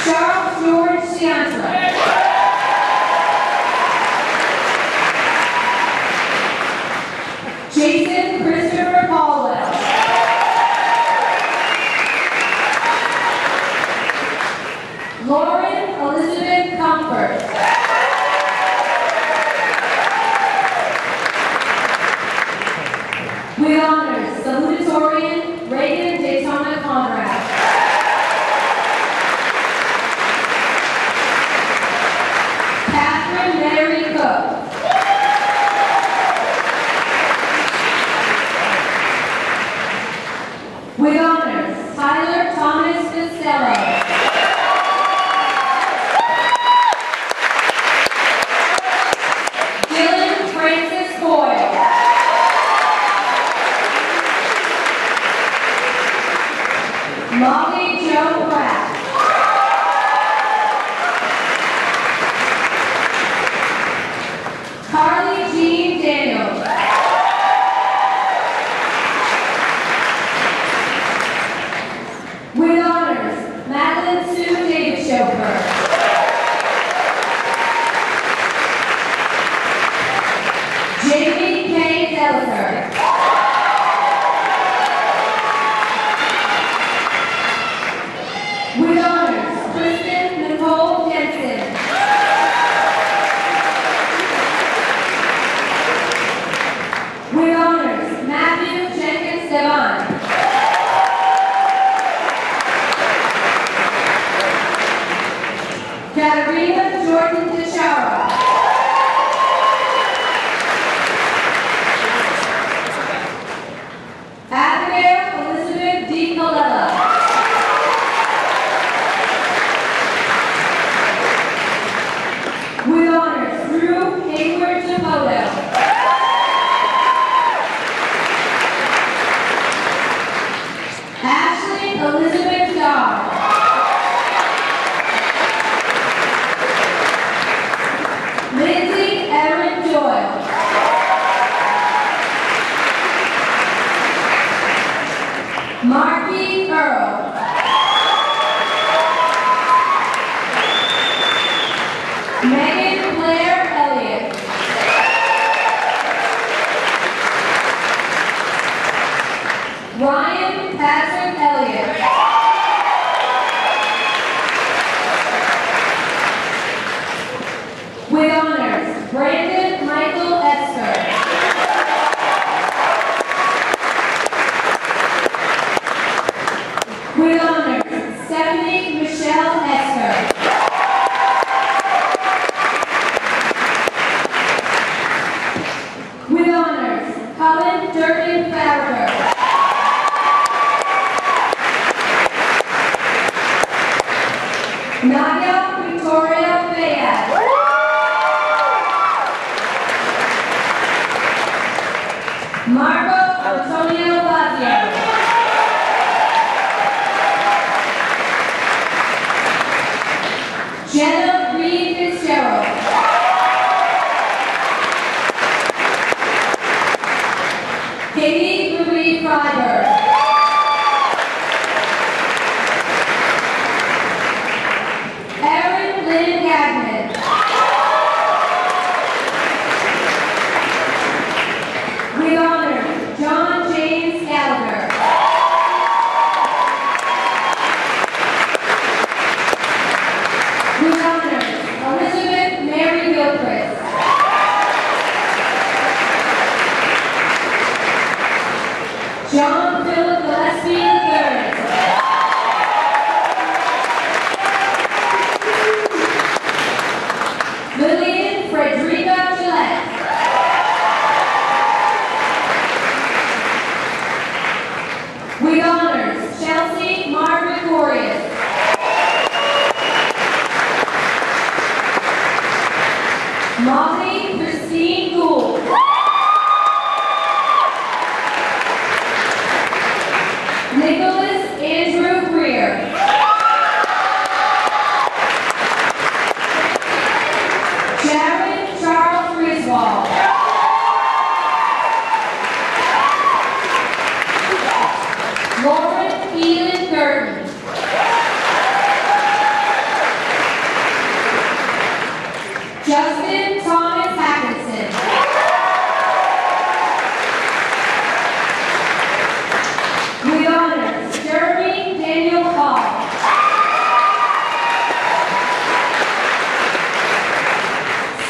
Charles George Ciantra. Jason Christopher Caldwell. Lauren Elizabeth Comfort. With honors, salutatorian Reagan Daytona Conrad. Catherine Mary Cook. With honors, Tyler Thomas Costello. Dylan Francis Boyle. Molly Jo Pratt. Carly Jean Daniels. With honors, Madeline Sue David Chauffeur. Jamie K. Delaker. With honors, Kristen Nicole Jensen. With honors, Matthew Jenkins Devon. Katarina Jordan Teixeira. Abigail Elizabeth D. Colella. With honors, Drew Hayward Zapoto. Ashley Elizabeth Dodd. Lindsay Erin Doyle. Marky Earl. Megan Blair Elliott. Ryan Patrick Elliott. With honors, Brandon Michael Esker. With honors, Stephanie Michelle Esker. With honors, Colin Durkin Farragher. Nadia Victoria Fayad. Marco Antonio Lazio. Jenna Reed Fitzgerald. Katie Marie Freiberg. Erin Lynn Gagnon. We honor John James Gallagher. We honor Elizabeth Mary Gilchrist. John Philip Gillespie III. Lillian Frederica Gillette. We honors Chelsea Margaret Glorious. Molly Christine Gould. Nicholas Andrew Greer. Jared Charles Griswold. Lauren Elin Gurdon. Justin Thomas Hackinson. We honor Jeremy Daniel Hall.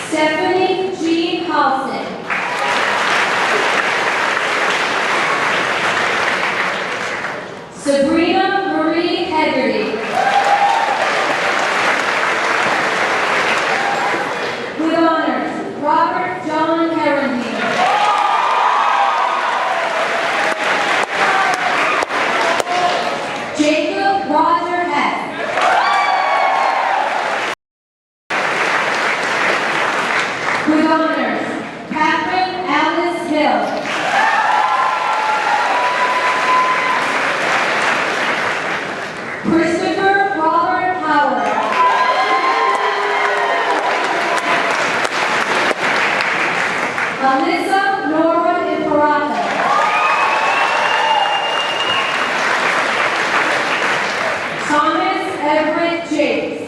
Stephanie Jean Halson. Sabrina Marie Hegarty. With honors, Robert John Herendine. Jacob Roger Hess. With honors, Catherine Alice Hill. Christopher Robert Howard. Alyssa Nora Imperato. Thomas Everett Jakes.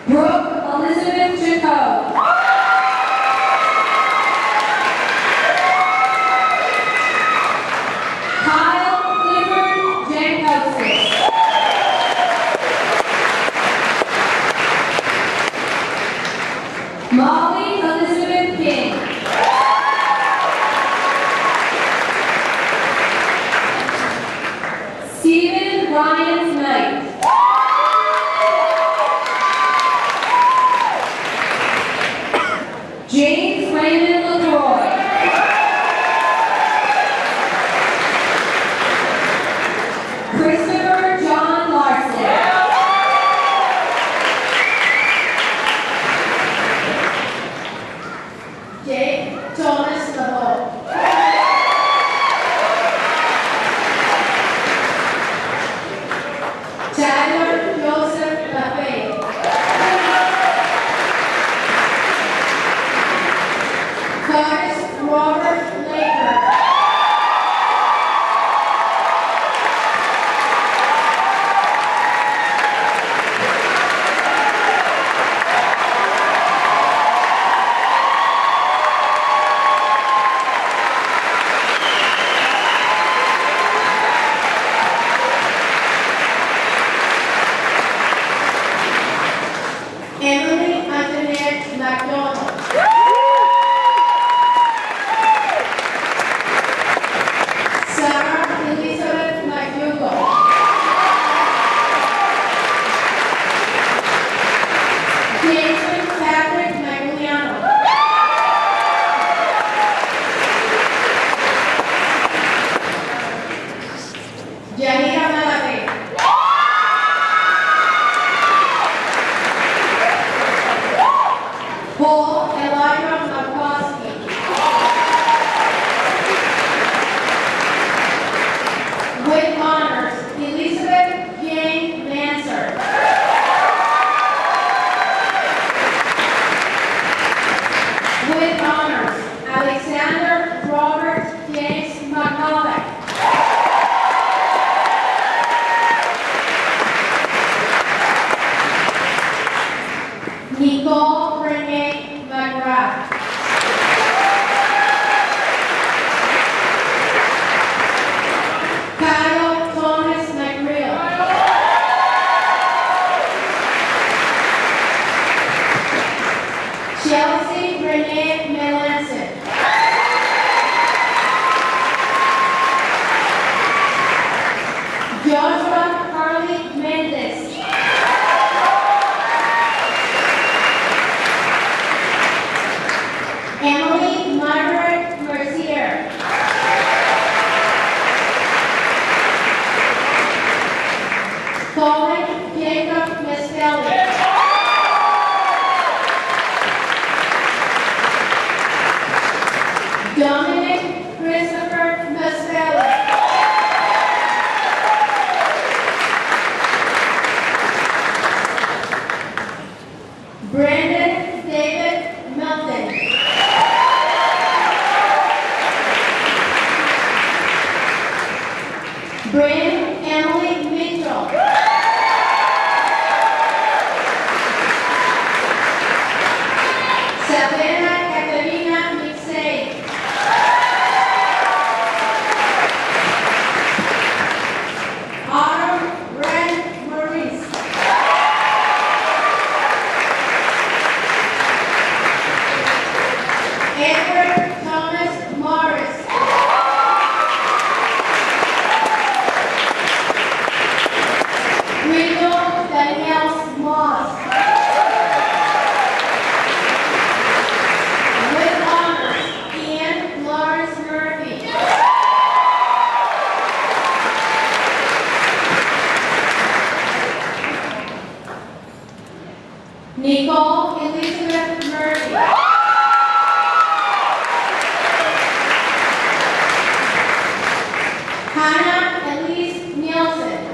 Brooke Elizabeth Jacob. Kyle Clifford Jankowski. Molly Elizabeth King. Stephen Ryan Knight. Nicole Renee McGrath. Kyle Thomas McReal. Chelsea Renee Melanson. Joshua Carly Mendes. Emily Margaret Mercier. Colin Jacob Mestelli. Dominic Christopher Mestelli. Brandon David Melton. Bryn Emily Mitchell. Savannah Katerina Mixey. Autumn Ren Maurice. Edward Thomas Morris. Rico Daniels Moss. With honors, Ian Lawrence Murphy. Nicole Elizabeth Murphy. Hannah Elise Nielsen.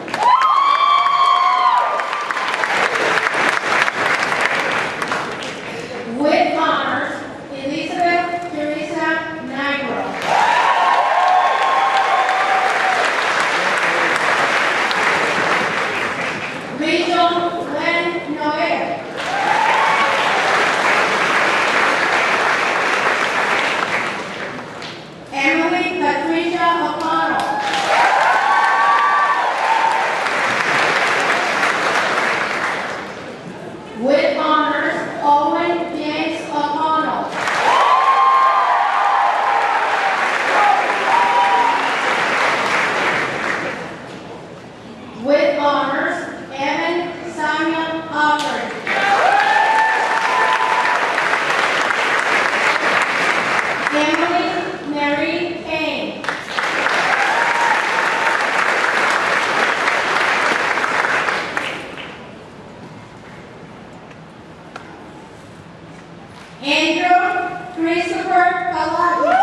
With honors, Elizabeth Teresa Nigro. Rachel Len Noel. Emily Patricia O'Connell. With honors, Owen James O'Connell. With honors, Evan Samuel Offord. Emily Mary Kane. Andrew Christopher Palagi.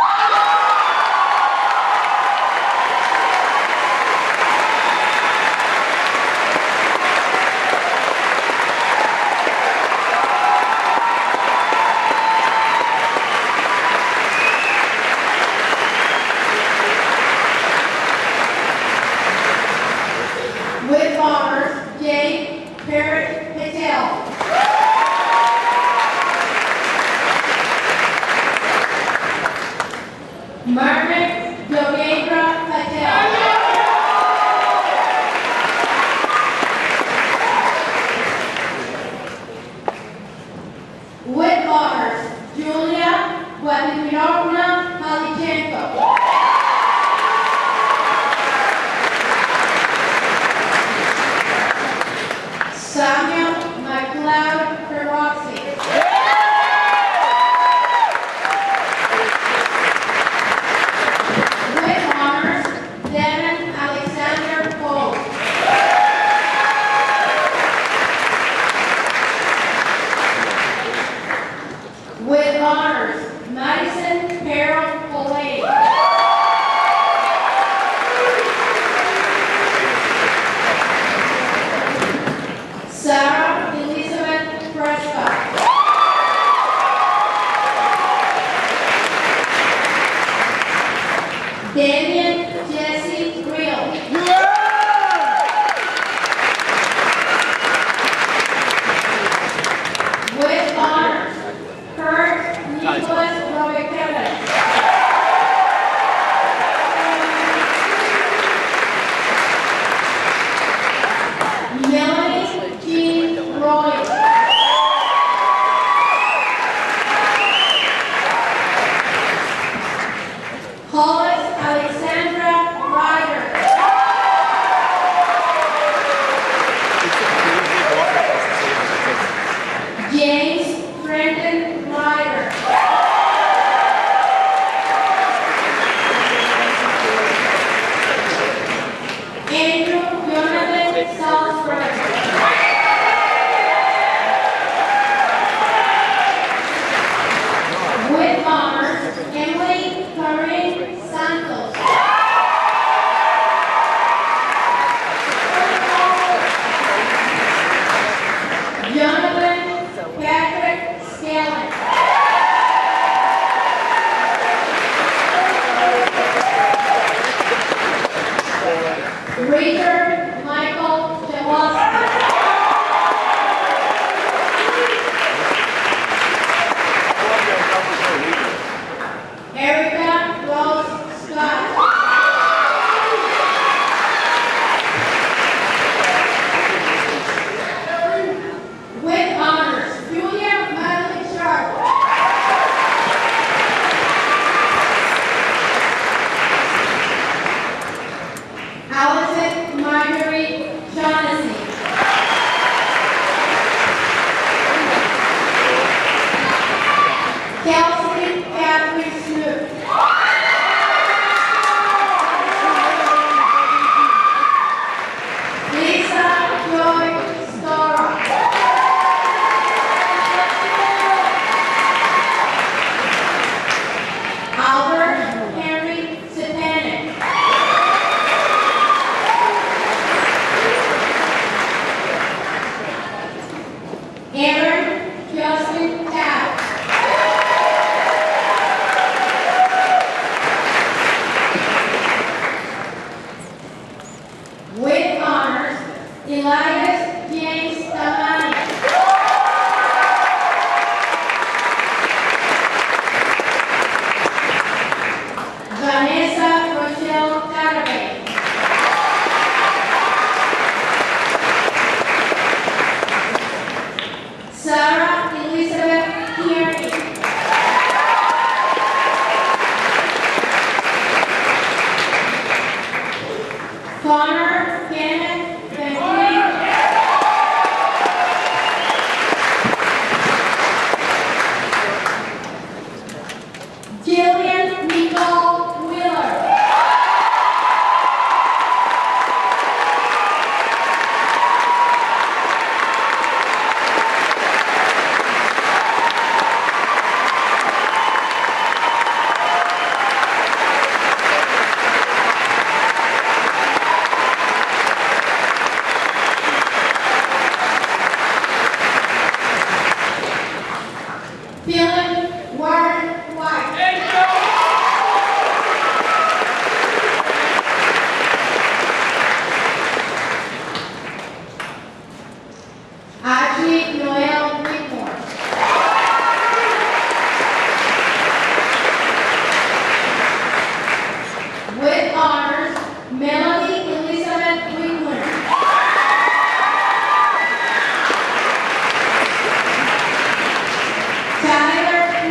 With honors, Jay Parrot Patel. Margaret Yogendra Patel. With honors, Julia Vladimirovna Halichenko. Samuel McLeod Peroxy. With honors, Devin Alexander Cole. With honors, Madison Carol Polay. Brandon Ryder. Andrew Jonathan Salzberg. With honors, Emily Karin Santos. Jonathan Patrick Scanlon. Richard Michael Jaworski. Erica Rose Scott. With honors, Julia Madeline Sharp. Allison Marguerite Shaughnessy. Kelsey Catherine Snook. Lisa Joy Stora. Albert Henry Stepanek. Aaron Justin Tapp. With honors, Elias James Tamani. Vanessa Rochelle Tarabay. Sarah Elizabeth Tierney. Connor Kenneth Bentley. Jillian Nicole Wheeler. Philip Warren White. Ashley Noel Whitmore. With honors, Melody Elizabeth Whitmore. Tyler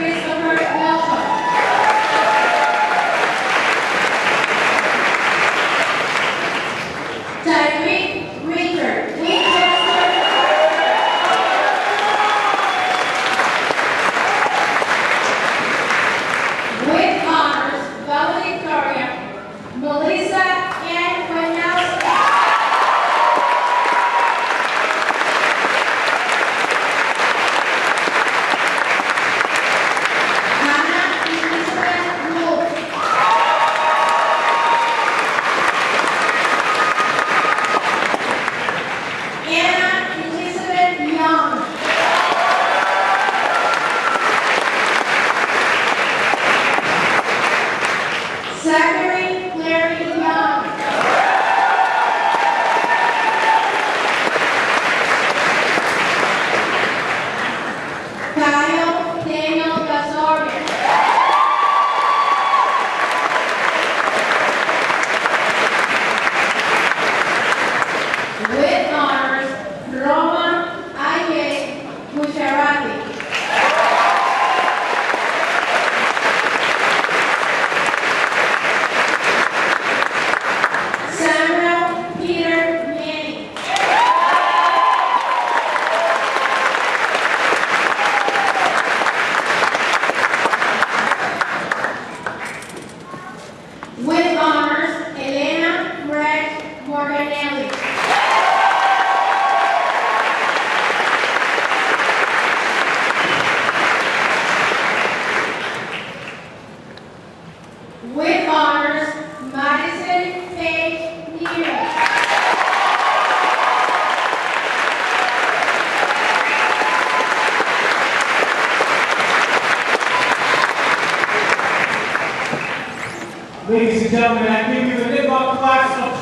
Ladies and gentlemen, I give you the Nipmuc class of